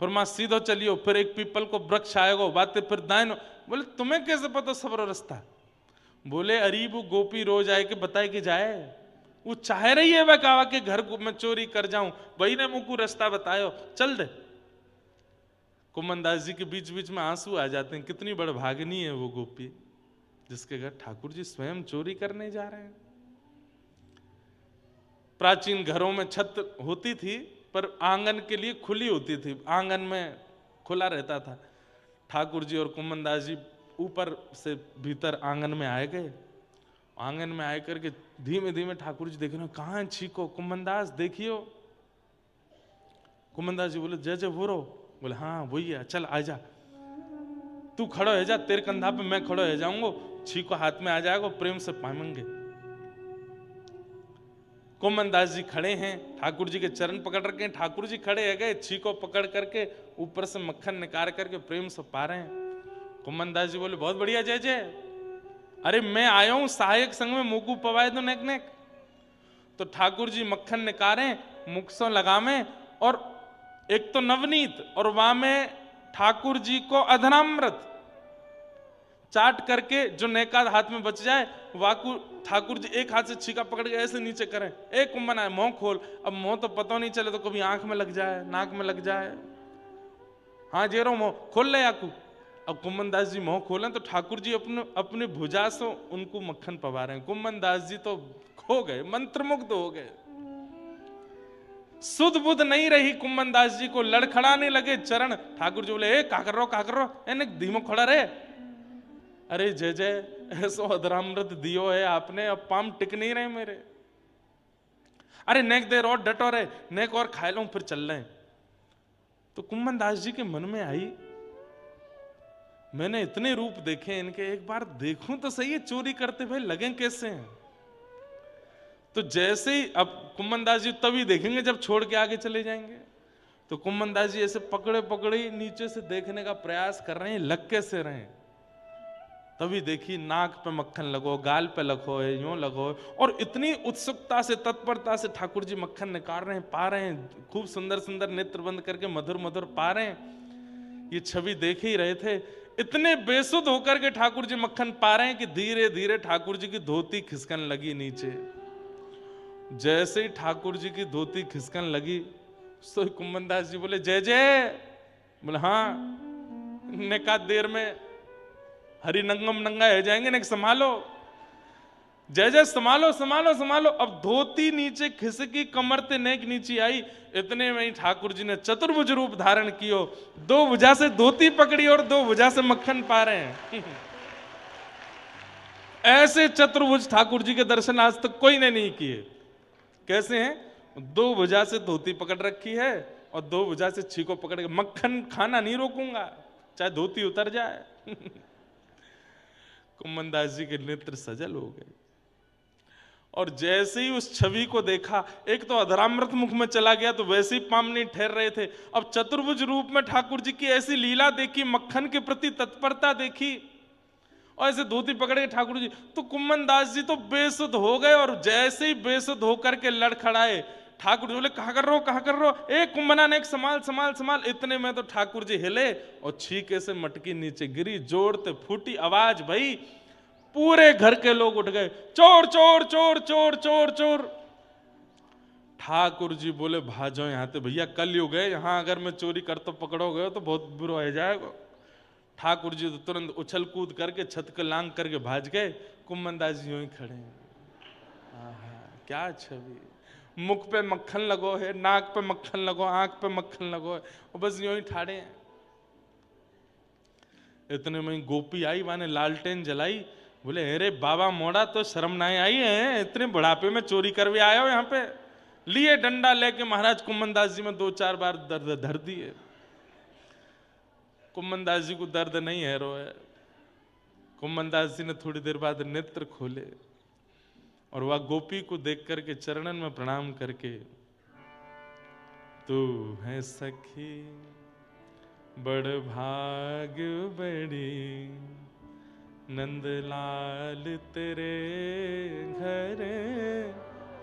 फिर मां सीधो चलियो, फिर एक पीपल को वृक्ष आएगो बातें फिर दाएं। बोले तुम्हें कैसे पता सबरो रास्ता? बोले अरे वो गोपी रोज आए के बताए के जाए, वो चाह रही है वह कावा के घर को मैं चोरी कर जाऊं, वही ने मुझको रास्ता बतायो, चल दे। कुम्मनदास जी के बीच बीच में आंसू आ जाते हैं, कितनी बड़ भागनी है वो गोपी जिसके घर ठाकुर जी स्वयं चोरी करने जा रहे हैं। प्राचीन घरों में छत होती थी पर आंगन के लिए खुली होती थी, आंगन में खुला रहता था। ठाकुर जी और कुम्मनदास जी ऊपर से भीतर आंगन में आए गए। आंगन में आए करके धीमे धीमे ठाकुर जी देख रहे, कहाँ है छीको? कुम्मनदास देखियो। कुम्मनदास जी बोले जय जय वो रो? बोले हाँ वही है, चल आ जा, तू खड़ो है जा, तेरे कंधा पे मैं खड़ो है जाऊंगा, छीको हाथ में आ जाएगा, प्रेम से पाएंगे। कुम्मनदास जी खड़े हैं, ठाकुर जी के चरण पकड़ रखे हैं, ठाकुर जी खड़े है गए, छीको पकड़ करके ऊपर से मक्खन निकाल करके प्रेम से पा रहे हैं। कुम्मनदास जी बोले बहुत बढ़िया जय जय, अरे मैं आया हूं सहायक संग में मुकू पवाए दो नेक नेक। तो ठाकुर जी मक्खन निकाले, मुख से लगावे, और एक तो नवनीत और वहां में ठाकुर जी को अधनामृत चाट करके जो नेका हाथ में बच जाए, वाकू ठाकुर जी एक हाथ से छीका पकड़ के ऐसे नीचे करें, एक कुंभन आए मुंह खोल। अब मुंह तो पता नहीं चले तो कभी आंख में लग जाए, नाक में लग जाए, हाँ जे रो मुंह खोल ले आकू। अब कुम्मनदास जी मुंह खोलें तो ठाकुर जी अपने भुजा से उनको मक्खन पवा रहे हैं। कुम्मनदास जी तो खो गए, मंत्रमुग्ध हो गए, सुध बुध नहीं रही कुम्मनदास जी को, लड़खड़ाने लगे चरण। ठाकुर जी बोले का कर रो एने धीमो खड़ा रहे। अरे जय जय ऐसो अधरामृत दियो है आपने, अब पाम टिक नहीं रहे मेरे। अरे नेक देर और डटो रहे, नेक और खा लो फिर चल रहे। तो कुम्मनदास जी के मन में आई, मैंने इतने रूप देखे इनके, एक बार देखूं तो सही है चोरी करते भाई लगे कैसे हैं। तो जैसे ही अब कुम्मन दास जी तभी देखेंगे जब छोड़ के आगे चले जाएंगे। तो कुम्मन दास जी ऐसे पकड़े पकड़े नीचे से देखने का प्रयास कर रहे हैं, लग कैसे रहे हैं। तभी देखिए नाक पे मक्खन लगो, गाल पे लगो, यूं लगो, और इतनी उत्सुकता से तत्परता से ठाकुर जी मक्खन निकाल रहे हैं, पा रहे हैं, खूब सुंदर सुंदर नेत्र बंद करके मधुर मधुर पा रहे हैं। ये छवि देख ही रहे थे। इतने बेसुध होकर के ठाकुर जी मक्खन पा रहे हैं कि धीरे धीरे ठाकुर जी की धोती खिसकन लगी नीचे। जैसे ही ठाकुर जी की धोती खिसकन लगी तो कुम्मन दास जी बोले जय जय। बोले हाँ। ने कहा देर में हरि नंगम नंगा है जाएंगे ने, संभालो जय जय, संभालो संभालो संभालो। अब धोती नीचे खिसकी, कमर ते नेक नीचे आई। इतने में ही ठाकुर जी ने चतुर्भुज रूप धारण कियो, दो भुजा से धोती पकड़ी और दो भुजा से मक्खन पा रहे हैं। ऐसे चतुर्भुज ठाकुर जी के दर्शन आज तक कोई ने नहीं किए। कैसे हैं? दो भुजा से धोती पकड़ रखी है और दो भुजा से छीको पकड़ के मक्खन खाना नहीं रोकूंगा चाहे धोती उतर जाए। कुम्मन दास जी के नेत्र सजल हो गए और जैसे ही उस छवि को देखा, एक तो अधरामृत मुख में चला गया तो वैसे ही पाम नहीं ठहर रहे थे। अब चतुर्भुज रूप में ठाकुर जी की ऐसी लीला देखी, मक्खन के प्रति तत्परता देखी और ऐसे धोती पकड़े ठाकुर जी, तो कुम्मन दास जी तो बेसुध हो गए। और जैसे ही बेसुध होकर के लड़खड़ाए, ठाकुर जी बोले कहा कर रहे हो, कहा कर रहे हो, एक कुम्मना ने एक संभाल संभाल संभाल। इतने में तो ठाकुर जी हिले और छीके से मटकी नीचे गिरी, जोड़ते फूटी आवाज भई, पूरे घर के लोग उठ गए, चोर चोर चोर चोर चोर चोर। ठाकुर जी बोले भाजो यहां से भैया, कल युग है, यहां अगर मैं चोरी कर तो पकड़ोगे तो बहुत बुरा हो जाएगा। ठाकुर जी तो तुरंत उछल कूद करके छत के लांग करके भाज गए। कुम्मन दास जी यूं ही खड़े हैं। क्या छवि, मुख पे मक्खन लगो है, नाक पे मक्खन लगो, आंख पे मक्खन लगो है, और बस यूं ही ठाड़े हैं। इतने में गोपी आई, माने लालटेन जलाई। बोले अरे बाबा मोड़ा, तो शर्म ना आई है, इतने बुढ़ापे में चोरी कर भी आए हो यहाँ पे। लिए डंडा लेके महाराज कुम्मन दास जी में दो चार बार दर्द धर दिए। कुम्मन दास जी को दर्द नहीं है रोए। कुम्मन दास जी ने थोड़ी देर बाद नेत्र खोले और वह गोपी को देख करके चरणन में प्रणाम करके, तू है सखी बड़ भाग बड़ी, नंदलाल तेरे घर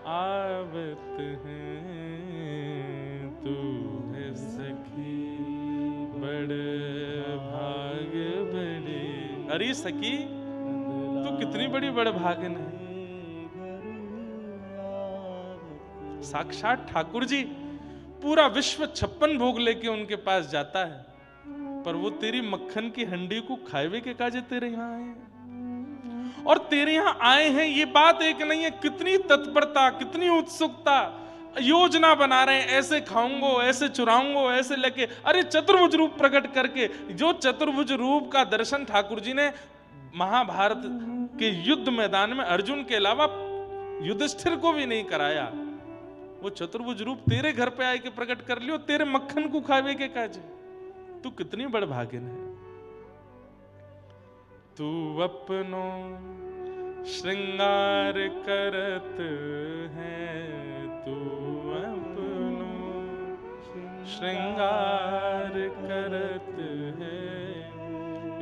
आवत हैं। तू है सखी बड़ भाग बड़ी। अरे सखी तू कितनी बड़ी बड़ भागन है। साक्षात ठाकुर जी, पूरा विश्व 56 भोग लेके उनके पास जाता है, पर वो तेरी मक्खन की हंडी को खाए के काजे तेरे यहां आए हैं। और तेरे यहां आए हैं ये बात एक नहीं है, कितनी तत्परता, कितनी उत्सुकता, योजना बना रहे हैं, ऐसे खाऊंगो, ऐसे चुराऊंगो, ऐसे लेके। अरे चतुर्भुज रूप प्रकट करके, जो चतुर्भुज रूप का दर्शन ठाकुर जी ने महाभारत के युद्ध मैदान में अर्जुन के अलावा युधिष्ठिर को भी नहीं कराया, वो चतुर्भुज रूप तेरे घर पे आए के प्रकट कर लियो, तेरे मक्खन को खावे के काजे। तू कितनी बड़ भागिन है। तू अपनो श्रृंगार करत है, तू अपनो श्रृंगार करत है,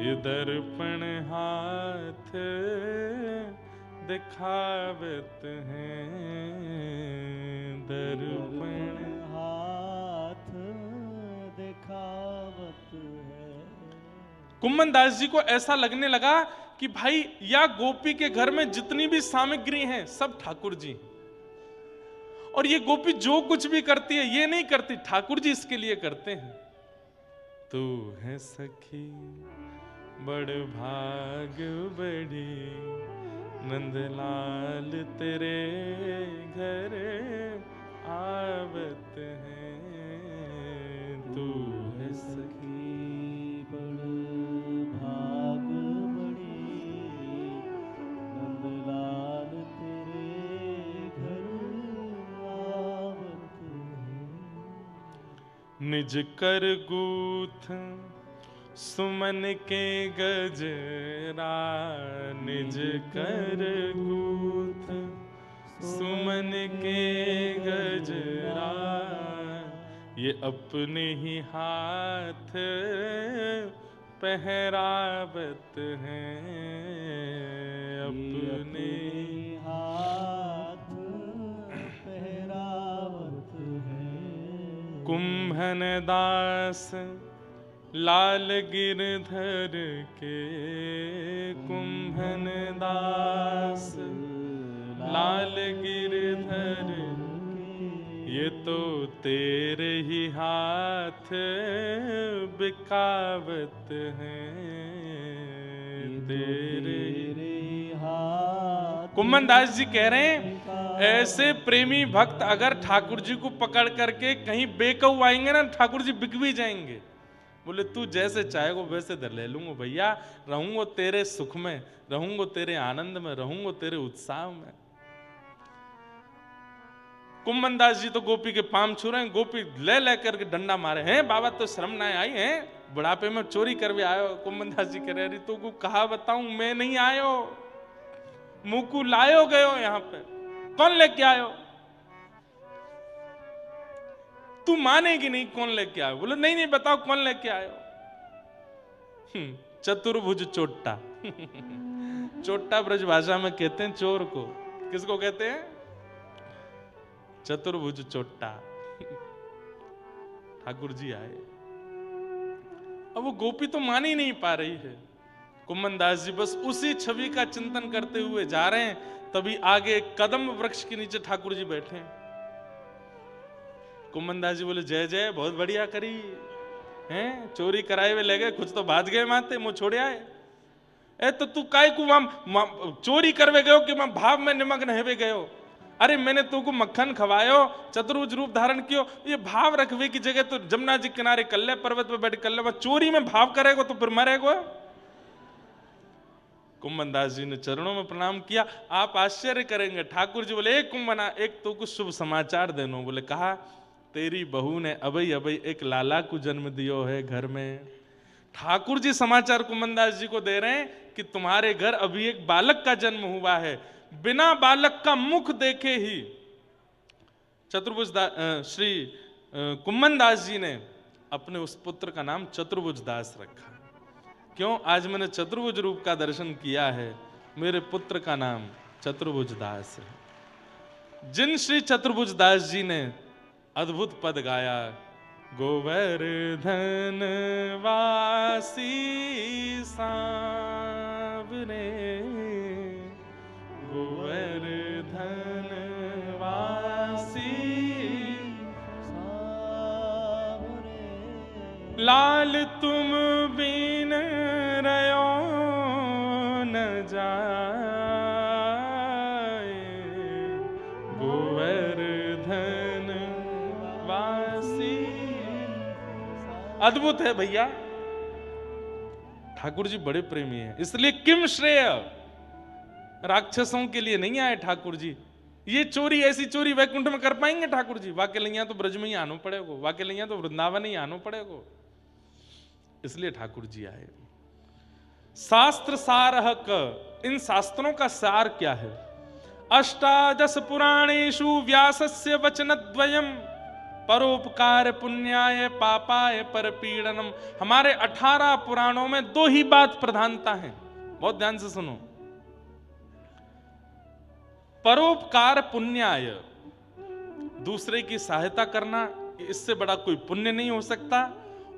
ये दर्पण हाथ दिखावत है, दर्पण हाथ दिखावत है। कुम्मन दास जी को ऐसा लगने लगा कि भाई या गोपी के घर में जितनी भी सामग्री हैं सब ठाकुर जी, और ये गोपी जो कुछ भी करती है ये नहीं करती, ठाकुर जी इसके लिए करते हैं। तू है सखी बड़ भाग बड़ी, नंदलाल तेरे घर आवत है। तू है सखी बड़ भाग बड़ी, नंदलाल तेरे घर आवत है। निज कर गूथ सुमन के गजरा, निज कर गूथ सुमन के गजरा ये अपने ही हाथ पहरावत हैं, अपने हाथ पहरावत है। कुम्भन दास लाल गिरधर के, कुम्भन दास लाल गिरधर ये तो तेरे ही हाथ बिकावत हैं, तेरे हाथ। कुम्भन दास जी कह रहे हैं ऐसे प्रेमी भक्त अगर ठाकुर जी को पकड़ करके कहीं बेकऊ आएंगे ना, ठाकुर जी बिक भी जाएंगे। बोले तू जैसे चाहेगा वैसे दर ले लूंगा भैया, रहूंगा तेरे सुख में, रहूंगा तेरे आनंद में, रहूंगा तेरे उत्साह में। कुम्भन दास जी तो गोपी के पाम छू रहे हैं, गोपी ले ले करके डंडा मारे हैं, बाबा तो शर्म ना आई है, बुढ़ापे में चोरी कर भी आयो। कुम्भन दास जी कह रहे तो को कहा बताऊं, मैं नहीं आयो, मुकु लायो गयो, यहाँ पे कौन लेके आयो, तू मानेगी नहीं कौन लेके आयो। बोले नहीं नहीं बताओ कौन लेके आयो। चतुर्भुज चोट्टा चोट्टा ब्रज भाषा में कहते हैं चोर को, किसको कहते हैं, चतुर्भुज चोट्टा। ठाकुर जी आए, अब वो गोपी तो मान ही नहीं पा रही है। कुम्भन दास जी बस उसी छवि का चिंतन करते हुए जा रहे हैं, तभी आगे एक कदम वृक्ष के नीचे ठाकुर जी बैठे हैं। कुम्भन दास जी बोले जय जय, बहुत बढ़िया करी हैं, चोरी कराए हुए ले गए, कुछ तो भाज गए माते मुंह छोड़े आए। ए तो तू काय को चोरी करवे गयो कि मैं भाव में निमग्न हेवे गयो। अरे मैंने तू को मक्खन खवायो, चतुर्भुज रूप धारण कियो, ये भाव रखवे की जगह तो जमुना जी किनारे कल्ले पर्वत पे बैठ कल्ले में चोरी में भाव करेगा तो फिर मरेगा। कुम्भन दास जी ने चरणों में प्रणाम किया। आप आश्चर्य करेंगे, ठाकुर जी बोले एक कुम्भना, एक तो कुछ शुभ समाचार देनो। बोले कहा तेरी बहू ने अबई अबई एक लाला को जन्म दियो है घर में। ठाकुर जी समाचार कुम्भन दास जी को दे रहे हैं कि तुम्हारे घर अभी एक बालक का जन्म हुआ है। बिना बालक का मुख देखे ही चतुर्भुज श्री कुम्भन दास जी ने अपने उस पुत्र का नाम चतुर्भुज दास रखा। क्यों, आज मैंने चतुर्भुज रूप का दर्शन किया है, मेरे पुत्र का नाम चतुर्भुज दास है। जिन श्री चतुर्भुज दास जी ने अद्भुत पद गाया, गोवर्धन वासी सांवरे, गोवर्धन वासी सांवरे, लाल तुम बिन रयो न जाए, गोवर्धन वासी। अद्भुत है भैया, ठाकुर जी बड़े प्रेमी हैं। इसलिए किम श्रेय, राक्षसों के लिए नहीं आए ठाकुर जी। ये चोरी, ऐसी चोरी वैकुंठ में कर पाएंगे ठाकुर जी? वाके लिया तो ब्रज में ही आना पड़ेगा, वाके लिया तो वृंदावन ही आना पड़ेगा। इसलिए ठाकुर जी आए। शास्त्र सारह क, इन शास्त्रों का सार क्या है? अष्टादश पुराणेषु व्यासस्य वचनद्वयम् परोपकार पुण्याय पापाय परपीडनम। हमारे 18 पुराणों में 2 ही बात प्रधानता है, बहुत ध्यान से सुनो। परोपकार पुण्याय, दूसरे की सहायता करना, इससे बड़ा कोई पुण्य नहीं हो सकता।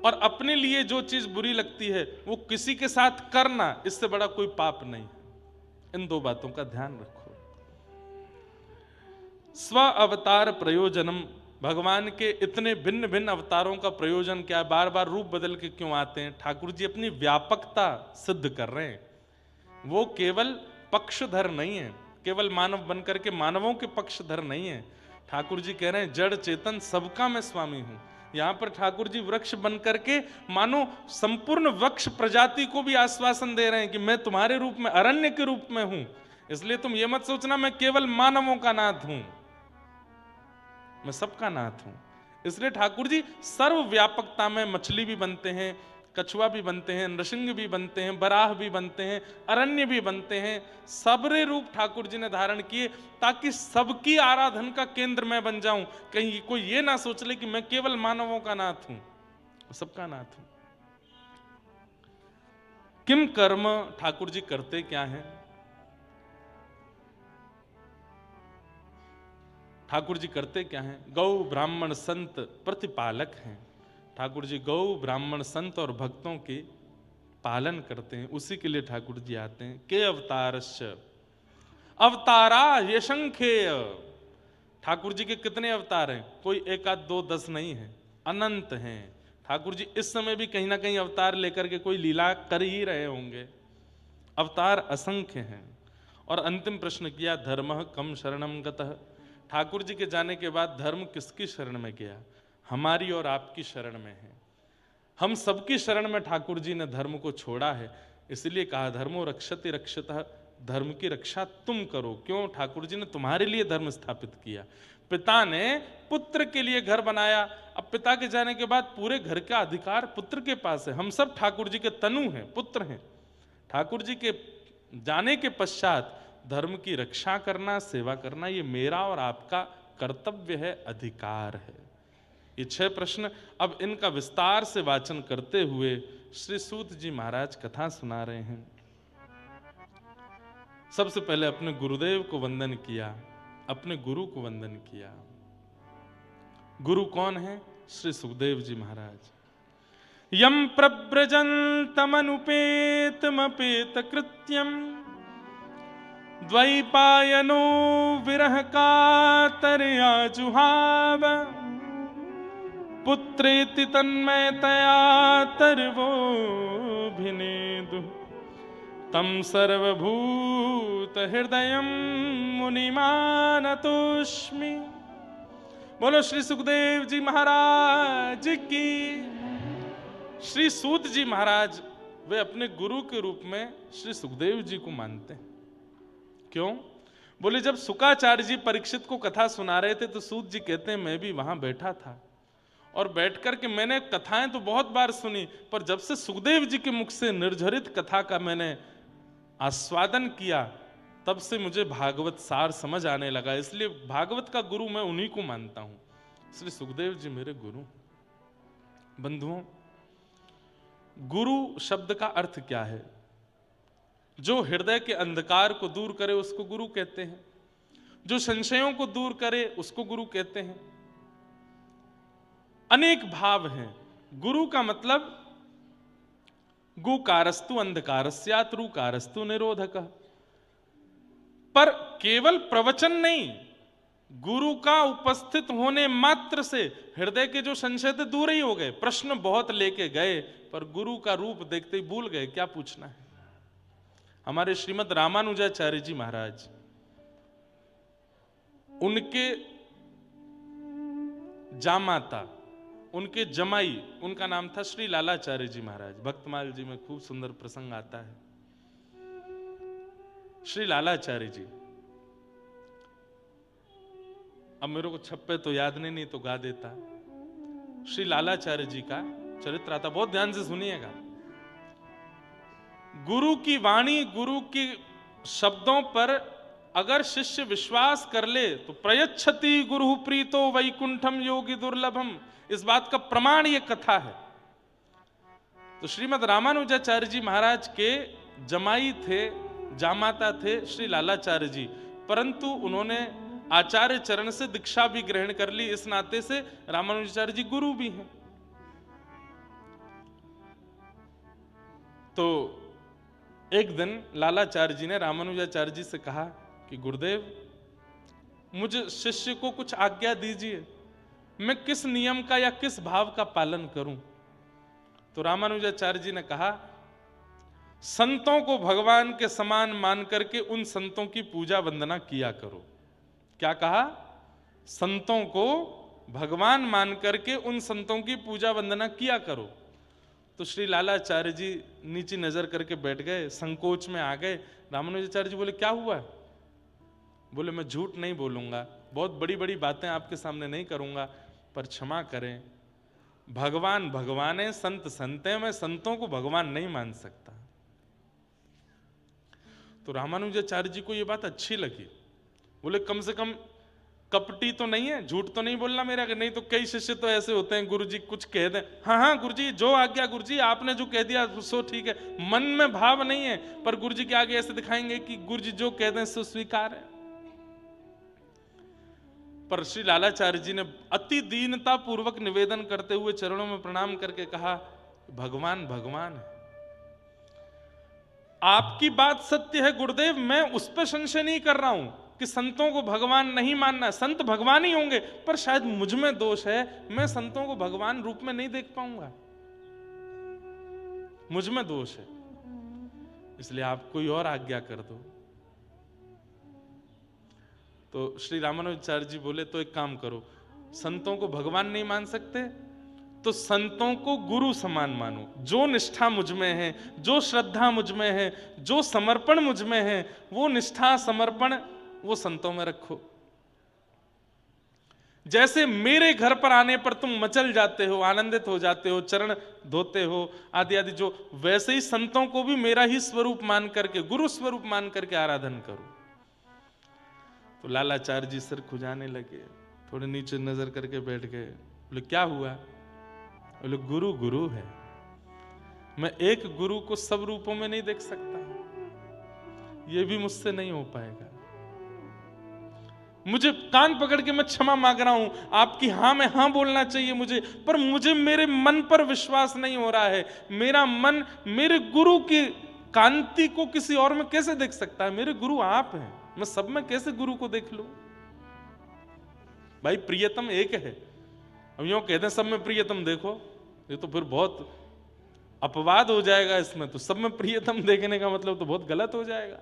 और अपने लिए जो चीज बुरी लगती है वो किसी के साथ करना, इससे बड़ा कोई पाप नहीं। इन 2 बातों का ध्यान रखो। स्व अवतार प्रयोजनम, भगवान के इतने भिन्न भिन्न अवतारों का प्रयोजन क्या है? बार बार रूप बदल के क्यों आते हैं? ठाकुर जी अपनी व्यापकता सिद्ध कर रहे हैं। वो केवल पक्षधर नहीं है, केवल मानव बनकर के मानवों के पक्षधर नहीं है। ठाकुर जी कह रहे हैं जड़ चेतन सबका मैं स्वामी हूं। यहां पर ठाकुर जी वृक्ष बन करके मानो संपूर्ण वृक्ष प्रजाति को भी आश्वासन दे रहे हैं कि मैं तुम्हारे रूप में, अरण्य के रूप में हूं। इसलिए तुम ये मत सोचना मैं केवल मानवों का नाथ हूं, मैं सबका नाथ हूं। इसलिए ठाकुर जी सर्व व्यापकता में मछली भी बनते हैं, कछुआ भी बनते हैं, नृसिंह भी बनते हैं, बराह भी बनते हैं, अरण्य भी बनते हैं। सबरे रूप ठाकुर जी ने धारण किए ताकि सबकी आराधन का केंद्र मैं बन जाऊं। कहीं कोई ये ना सोच ले कि मैं केवल मानवों का नाथ हूं, सबका नाथ हूं। किम कर्म, ठाकुर जी करते क्या हैं? ठाकुर जी करते क्या हैं? गौ ब्राह्मण संत प्रतिपालक हैं। ठाकुर जी गौ ब्राह्मण संत और भक्तों के पालन करते हैं, उसी के लिए ठाकुर जी आते हैं। के अवतारस्य अवतारा यशंखेय। ठाकुर जी के कितने अवतार हैं? कोई एक आध दो 10 नहीं है, अनंत हैं। ठाकुर जी इस समय भी कहीं ना कहीं अवतार लेकर के कोई लीला कर ही रहे होंगे। अवतार असंख्य हैं। और अंतिम प्रश्न किया, धर्म कम शरणम गतः। ठाकुर जी के जाने के बाद धर्म किसकी शरण में गया? हमारी और आपकी शरण में है। हम सबकी शरण में ठाकुर जी ने धर्म को छोड़ा है। इसलिए कहा धर्मो रक्षति रक्षतः, धर्म की रक्षा तुम करो। क्यों? ठाकुर जी ने तुम्हारे लिए धर्म स्थापित किया। पिता ने पुत्र के लिए घर बनाया, अब पिता के जाने के बाद पूरे घर का अधिकार पुत्र के पास है। हम सब ठाकुर जी के तनु हैं, पुत्र हैं। ठाकुर जी के जाने के पश्चात धर्म की रक्षा करना, सेवा करना, ये मेरा और आपका कर्तव्य है, अधिकार है। ये 6 प्रश्न, अब इनका विस्तार से वाचन करते हुए श्री सूत जी महाराज कथा सुना रहे हैं। सबसे पहले अपने गुरुदेव को वंदन किया, अपने गुरु को वंदन किया। गुरु कौन है? श्री सुखदेव जी महाराज। यम प्रव्रजन्तमनुपेतमपेत कृत्यम द्वैपायनो विरह कातरया जुहाव पुत्रेति तन्मयतया तर्वोऽभिनेदु तम सर्वभूत हृदयं मुनिमानतोऽस्मि। बोलो श्री सुखदेव जी महाराज की। श्री सूत जी महाराज वे अपने गुरु के रूप में श्री सुखदेव जी को मानते हैं। क्यों? बोले जब शुकाचार्य जी परीक्षित को कथा सुना रहे थे तो सूत जी कहते हैं मैं भी वहां बैठा था और बैठ करके मैंने कथाएं तो बहुत बार सुनी, पर जब से सुखदेव जी के मुख से निर्झरित कथा का मैंने आस्वादन किया तब से मुझे भागवत सार समझ आने लगा। इसलिए भागवत का गुरु मैं उन्हीं को मानता हूं। श्री सुखदेव जी मेरे गुरु। बंधुओं, गुरु शब्द का अर्थ क्या है? जो हृदय के अंधकार को दूर करे उसको गुरु कहते हैं, जो संशयों को दूर करे उसको गुरु कहते हैं। अनेक भाव हैं। गुरु का मतलब गुकारस्तु अंधकारस्यात् रुकारस्तु निरोधक। पर केवल प्रवचन नहीं, गुरु का उपस्थित होने मात्र से हृदय के जो संशय थे दूर ही हो गए। प्रश्न बहुत लेके गए पर गुरु का रूप देखते ही भूल गए क्या पूछना है। हमारे श्रीमद रामानुजाचार्य जी महाराज, उनके जामाता, उनके जमाई, उनका नाम था श्री लालाचार्य जी महाराज। भक्तमाल जी में खूब सुंदर प्रसंग आता है। श्री लालाचार्य जी, अब मेरे को छप्पे तो याद नहीं तो गा देता। श्री लालाचार्य जी का चरित्र आता, बहुत ध्यान से सुनिएगा। गुरु की वाणी, गुरु के शब्दों पर अगर शिष्य विश्वास कर ले तो प्रयच्छति गुरु प्रीतो वैकुंठम योगी दुर्लभम। इस बात का प्रमाण ये कथा है। तो श्रीमद रामानुजाचार्य जी महाराज के जमाई थे, जामाता थे श्री लालाचार्य जी, परंतु उन्होंने आचार्य चरण से दीक्षा भी ग्रहण कर ली। इस नाते से रामानुजाचार्य जी गुरु भी हैं। तो एक दिन लालाचार्य जी ने रामानुजाचार्य जी से कहा कि गुरुदेव, मुझे शिष्य को कुछ आज्ञा दीजिए, मैं किस नियम का या किस भाव का पालन करूं। तो रामानुजाचार्य जी ने कहा, संतों को भगवान के समान मान करके उन संतों की पूजा वंदना किया करो। क्या कहा? संतों को भगवान मान करके उन संतों की पूजा वंदना किया करो। तो श्री लालाचार्य जी नीचे नजर करके बैठ गए, संकोच में आ गए। रामानुजाचार्य जी बोले क्या हुआ? बोले मैं झूठ नहीं बोलूंगा, बहुत बड़ी बड़ी बातें आपके सामने नहीं करूंगा, पर क्षमा करें, भगवान भगवान है, संत संत है, मैं संतों को भगवान नहीं मान सकता। तो रामानुजाचार्य जी को यह बात अच्छी लगी। बोले कम से कम कपटी तो नहीं है, झूठ तो नहीं बोलना मेरा। नहीं तो कई शिष्य तो ऐसे होते हैं, गुरुजी कुछ कह दें, हाँ हाँ गुरुजी जो आज्ञा, गुरुजी आपने जो कह दिया सो ठीक है, मन में भाव नहीं है, पर गुरुजी के आगे ऐसे दिखाएंगे कि गुरुजी जो कह दें सो स्वीकार है। पर श्री लालाचार्य जी ने अति दीनता पूर्वक निवेदन करते हुए चरणों में प्रणाम करके कहा, भगवान भगवान है, आपकी बात सत्य है गुरुदेव, मैं उस पर संशय नहीं कर रहा हूं कि संतों को भगवान नहीं मानना, संत भगवान ही होंगे, पर शायद मुझ में दोष है, मैं संतों को भगवान रूप में नहीं देख पाऊंगा, मुझ में दोष है, इसलिए आप कोई और आज्ञा कर दो। तो श्री रामानुजाचार्य जी बोले तो एक काम करो, संतों को भगवान नहीं मान सकते तो संतों को गुरु समान मानो। जो निष्ठा मुझ में है, जो श्रद्धा मुझ में है, जो समर्पण मुझ में है, वो निष्ठा समर्पण वो संतों में रखो। जैसे मेरे घर पर आने पर तुम मचल जाते हो, आनंदित हो जाते हो, चरण धोते हो आदि आदि, जो वैसे ही संतों को भी मेरा ही स्वरूप मान करके, गुरु स्वरूप मान करके आराधन करो। तो लालाचार्य जी सिर खुजाने लगे, थोड़े नीचे नजर करके बैठ गए। बोले क्या हुआ? बोले गुरु गुरु है, मैं एक गुरु को सब रूपों में नहीं देख सकता, ये भी मुझसे नहीं हो पाएगा। मुझे कान पकड़ के मैं क्षमा मांग रहा हूं, आपकी हां में हां बोलना चाहिए मुझे, पर मुझे मेरे मन पर विश्वास नहीं हो रहा है। मेरा मन मेरे गुरु की कांति को किसी और में कैसे देख सकता है? मेरे गुरु आप हैं, मैं सब में कैसे गुरु को देख लूं? भाई प्रियतम एक है, अब यूं कहते हैं सब में प्रियतम देखो, ये तो फिर बहुत अपवाद हो जाएगा इसमें, तो सब में प्रियतम देखने का मतलब तो बहुत गलत हो जाएगा।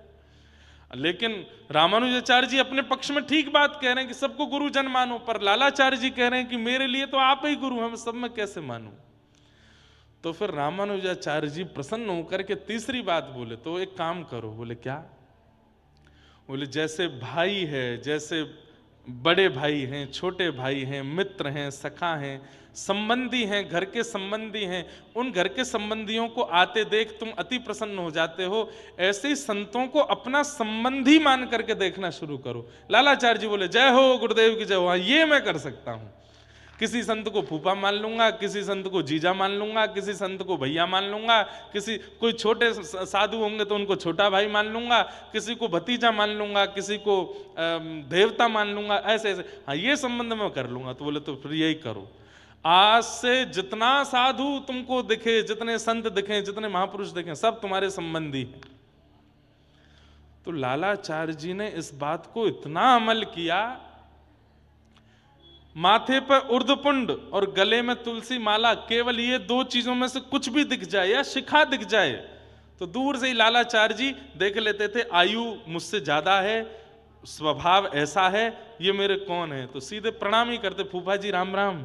लेकिन रामानुजाचार्य जी अपने पक्ष में ठीक बात कह रहे हैं कि सबको गुरु जन मानो, पर लालाचार्य जी कह रहे हैं कि मेरे लिए तो आप ही गुरु हैं, मैं सब में कैसे मानूं? तो फिर रामानुजाचार्य जी प्रसन्न होकर के तीसरी बात बोले, तो एक काम करो। बोले क्या? बोले जैसे भाई है, जैसे बड़े भाई हैं, छोटे भाई हैं, मित्र हैं, सखा हैं, संबंधी हैं, घर के संबंधी हैं, उन घर के संबंधियों को आते देख तुम अति प्रसन्न हो जाते हो, ऐसे ही संतों को अपना संबंधी मान करके देखना शुरू करो। लालाचार्य जी बोले जय हो गुरुदेव की जय हो। ये मैं कर सकता हूं, किसी संत को फूफा मान लूंगा, किसी संत को जीजा मान लूंगा, किसी संत को भैया मान लूंगा, कोई छोटे साधु होंगे तो उनको छोटा भाई मान लूंगा, किसी को भतीजा मान लूंगा, किसी को देवता मान लूंगा, ऐसे ऐसे। हाँ ये संबंध मैं कर लूंगा। तो बोले तो फिर यही करो, आज से जितना साधु तुमको दिखे, जितने संत दिखे, जितने महापुरुष दिखे, सब तुम्हारे संबंधी हैं। तो लालाचार्य जी ने इस बात को इतना अमल किया, माथे पर उर्ध्वपुंड और गले में तुलसी माला, केवल ये दो चीजों में से कुछ भी दिख जाए या शिखा दिख जाए तो दूर से ही लालाचार्य जी देख लेते थे, आयु मुझसे ज्यादा है, स्वभाव ऐसा है, ये मेरे कौन है? तो सीधे प्रणाम ही करते, फूफा जी राम राम,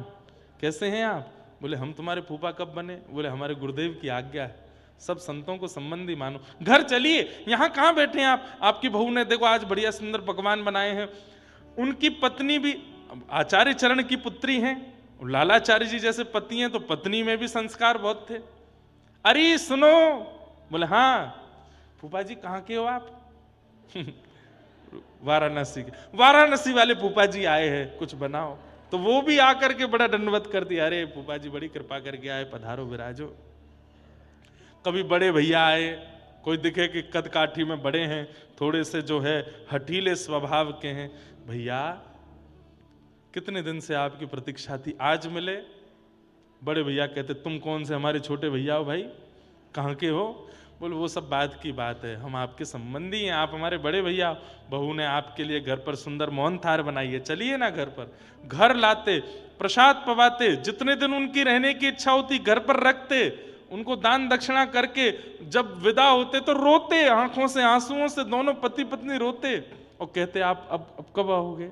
कैसे हैं आप? बोले हम तुम्हारे फूफा कब बने? बोले हमारे गुरुदेव की आज्ञा है, सब संतों को संबंधी मानो। घर चलिए, यहाँ कहाँ बैठे हैं आप? आपकी बहू ने देखो आज बढ़िया सुंदर पकवान बनाए हैं। उनकी पत्नी भी आचार्य चरण की पुत्री हैं, लालाचार्य जी जैसे पति हैं, तो पत्नी में भी संस्कार बहुत थे। अरे सुनो, बोले हाँ फूफा जी कहाँ के हो आप? वाराणसी के। वाराणसी वाले फूफा जी आए हैं, कुछ बनाओ। तो वो भी आकर के बड़ा दंडवत कर दिया, अरे फूफा जी बड़ी कृपा करके आए, पधारो विराजो। कभी बड़े भैया आए, कोई दिखे कि कद काठी में बड़े हैं, थोड़े से जो है हठीले स्वभाव के हैं, भैया कितने दिन से आपकी प्रतीक्षा थी, आज मिले। बड़े भैया कहते तुम कौन से हमारे छोटे भैया हो भाई, कहाँ के हो? बोले वो सब बात की बात है, हम आपके संबंधी हैं, आप हमारे बड़े भैया। बहू ने आपके लिए घर पर सुंदर मोहन थार बनाई है, चलिए ना घर पर। घर लाते, प्रसाद पवाते, जितने दिन उनकी रहने की इच्छा होती घर पर रखते, उनको दान दक्षिणा करके जब विदा होते तो रोते, आंखों से आंसुओं से दोनों पति पत्नी रोते और कहते आप अब कब आओगे?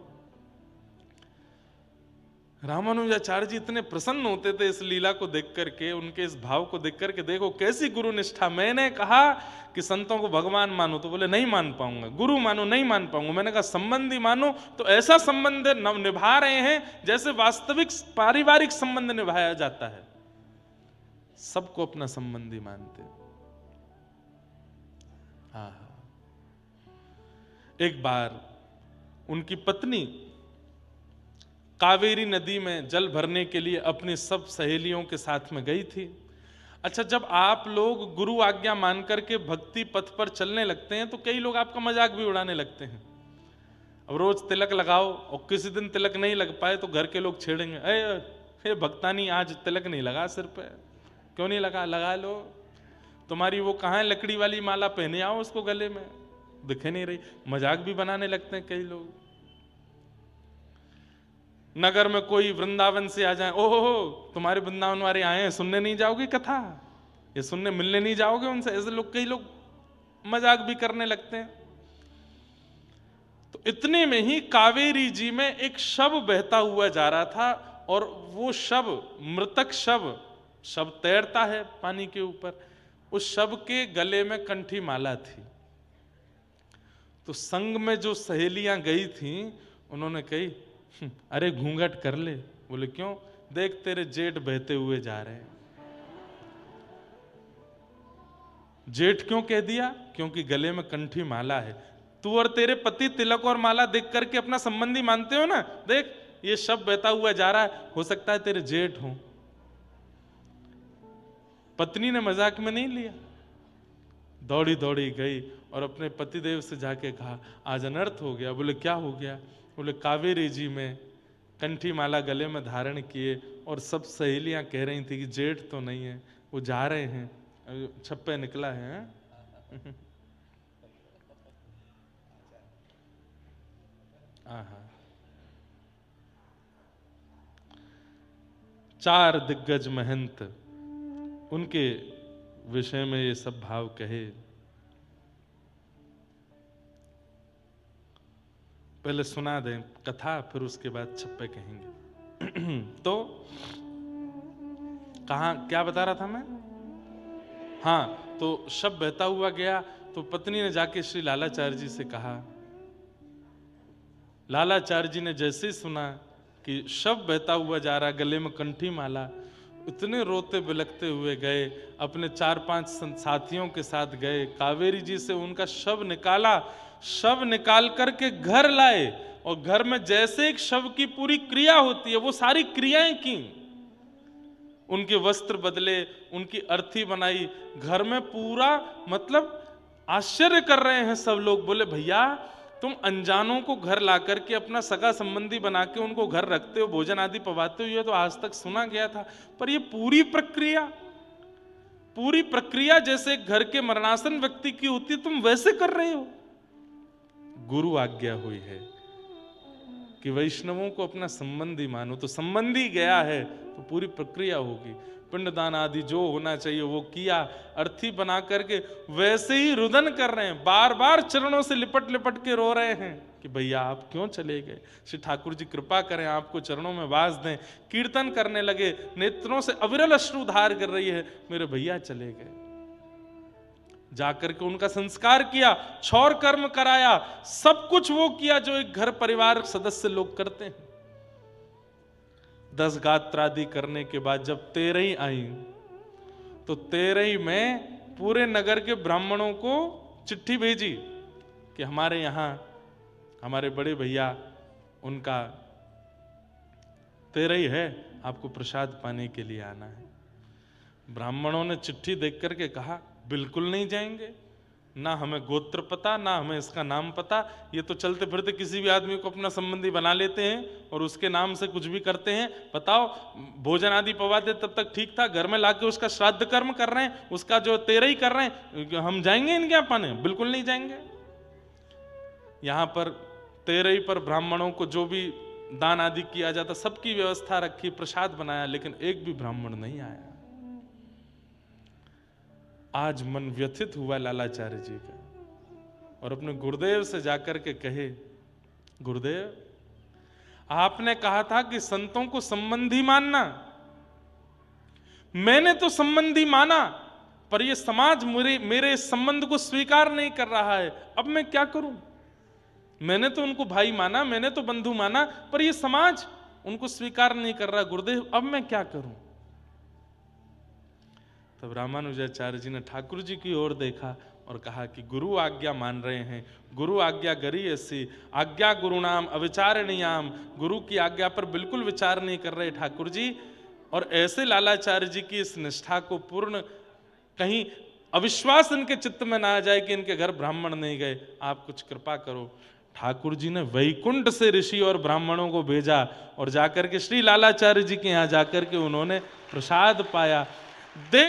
रामानुजाचार्य जी इतने प्रसन्न होते थे इस लीला को देख करके, उनके इस भाव को देख करके, देखो कैसी गुरु निष्ठा। मैंने कहा कि संतों को भगवान मानो, तो बोले नहीं मान पाऊंगा। गुरु मानो, नहीं मान पाऊंगा। मैंने कहा संबंधी मानो, तो ऐसा संबंध निभा रहे हैं जैसे वास्तविक पारिवारिक संबंध निभाया जाता है। सबको अपना संबंधी मानते। एक बार उनकी पत्नी कावेरी नदी में जल भरने के लिए अपनी सब सहेलियों के साथ में गई थी। अच्छा, जब आप लोग गुरु आज्ञा मान करके भक्ति पथ पर चलने लगते हैं तो कई लोग आपका मजाक भी उड़ाने लगते हैं। अब रोज तिलक लगाओ और किसी दिन तिलक नहीं लग पाए तो घर के लोग छेड़ेंगे, हे भक्तानी आज तिलक नहीं लगा सिर पे, क्यों नहीं लगा? लगा लो। तुम्हारी वो कहाँ है लकड़ी वाली माला, पहने आओ उसको गले में, दिखे नहीं रही। मजाक भी बनाने लगते हैं कई लोग। नगर में कोई वृंदावन से आ जाए, ओहो तुम्हारे वृंदावन वाले आए हैं, सुनने नहीं जाओगे कथा, ये सुनने मिलने नहीं जाओगे उनसे? ऐसे लोग, कई लोग मजाक भी करने लगते हैं। तो इतने में ही कावेरी जी में एक शव बहता हुआ जा रहा था और वो शव, मृतक शव तैरता है पानी के ऊपर। उस शव के गले में कंठी माला थी। तो संग में जो सहेलियां गई थीं उन्होंने कही, अरे घूंघट कर ले। बोले क्यों? देख तेरे जेठ बहते हुए जा रहे हैं। जेठ क्यों कह दिया? क्योंकि गले में कंठी माला है। तू और तेरे पति तिलक और माला देख करके अपना संबंधी मानते हो ना, देख ये शव बहता हुआ जा रहा है, हो सकता है तेरे जेठ हो। पत्नी ने मजाक में नहीं लिया, दौड़ी दौड़ी गई और अपने पतिदेव से जाके कहा, आज अनर्थ हो गया। बोले क्या हो गया? बोले कावेरी जी में कंठी माला गले में धारण किए और सब सहेलियां कह रही थी कि जेठ तो नहीं है, वो जा रहे हैं। छप्पे निकला है। चार दिग्गज महंत, उनके विषय में ये सब भाव कहे। पहले सुना दें कथा, फिर उसके बाद छप्पे कहेंगे। तो कहाँ, क्या बता रहा था मैं? हाँ, तो शव बहता हुआ गया तो पत्नी ने जाके श्री लालाचार्य जी से कहा। लालाचार्य जी ने जैसे ही सुना कि शव बहता हुआ जा रहा, गले में कंठी माला, इतने रोते बिलखते हुए गए, अपने 4-5 साथियों के साथ गए, कावेरी जी से उनका शव निकाला, शव निकाल करके घर लाए और घर में जैसे एक शव की पूरी क्रिया होती है वो सारी क्रियाएं की। उनके वस्त्र बदले, उनकी अर्थी बनाई, घर में पूरा, मतलब आश्चर्य कर रहे हैं सब लोग। बोले भैया तुम अनजानों को घर ला करके अपना सगा संबंधी बना के उनको घर रखते हो, भोजन आदि पवाते हो, ये तो आज तक सुना गया था, पर ये पूरी प्रक्रिया जैसे घर के मरणासन व्यक्ति की होती तुम वैसे कर रहे हो। गुरु आज्ञा हुई है कि वैष्णवों को अपना संबंधी मानो, तो संबंधी गया है तो पूरी प्रक्रिया होगी। पिंडदान आदि जो होना चाहिए वो किया, अर्थी बना करके वैसे ही रुदन कर रहे हैं, बार बार चरणों से लिपट लिपट के रो रहे हैं कि भैया आप क्यों चले गए, श्री ठाकुर जी कृपा करें, आपको चरणों में वास दें। कीर्तन करने लगे, नेत्रों से अविरल अश्रु धार कर रही है, मेरे भैया चले गए। जाकर के उनका संस्कार किया, छौर कर्म कराया, सब कुछ वो किया जो एक घर परिवार सदस्य लोग करते हैं। 10 गात्रादि करने के बाद जब 13 आई तो 13 में पूरे नगर के ब्राह्मणों को चिट्ठी भेजी कि हमारे यहाँ हमारे बड़े भैया उनका 13 है, आपको प्रसाद पाने के लिए आना है। ब्राह्मणों ने चिट्ठी देख करके कहा बिल्कुल नहीं जाएंगे, ना हमें गोत्र पता, ना हमें इसका नाम पता, ये तो चलते फिरते किसी भी आदमी को अपना संबंधी बना लेते हैं और उसके नाम से कुछ भी करते हैं। बताओ, भोजन आदि पवाते तब तक ठीक था, घर में लाके उसका श्राद्ध कर्म कर रहे हैं, उसका जो 13 ही कर रहे हैं, हम जाएंगे इनके यहाँ पाने? बिल्कुल नहीं जाएंगे। यहाँ पर 13 पर ब्राह्मणों को जो भी दान आदि किया जाता सबकी व्यवस्था रखी, प्रसाद बनाया, लेकिन एक भी ब्राह्मण नहीं आया। आज मन व्यथित हुआ लालाचार्य जी का और अपने गुरुदेव से जाकर के कहे, गुरुदेव आपने कहा था कि संतों को संबंधी मानना, मैंने तो संबंधी माना, पर यह समाज मेरे इस संबंध को स्वीकार नहीं कर रहा है, अब मैं क्या करूं? मैंने तो उनको भाई माना, मैंने तो बंधु माना, पर यह समाज उनको स्वीकार नहीं कर रहा गुरुदेव, अब मैं क्या करूं? तब रामानुजाचार्य जी ने ठाकुर जी की ओर देखा और कहा कि गुरु आज्ञा मान रहे हैं, गुरु आज्ञा गरी ऐसी आज्ञा गुरु नाम अविचारणीयाम, गुरु की आज्ञा पर बिल्कुल विचार नहीं कर रहे ठाकुर जी। और ऐसे लालाचार्य जी की इस निष्ठा को पूर्ण, कहीं अविश्वास इनके चित्त में ना आ जाए कि इनके घर ब्राह्मण नहीं गए, आप कुछ कृपा करो। ठाकुर जी ने वैकुंठ से ऋषि और ब्राह्मणों को भेजा और जाकर के श्री लालाचार्य जी के यहाँ जाकर के उन्होंने प्रसाद पाया। देख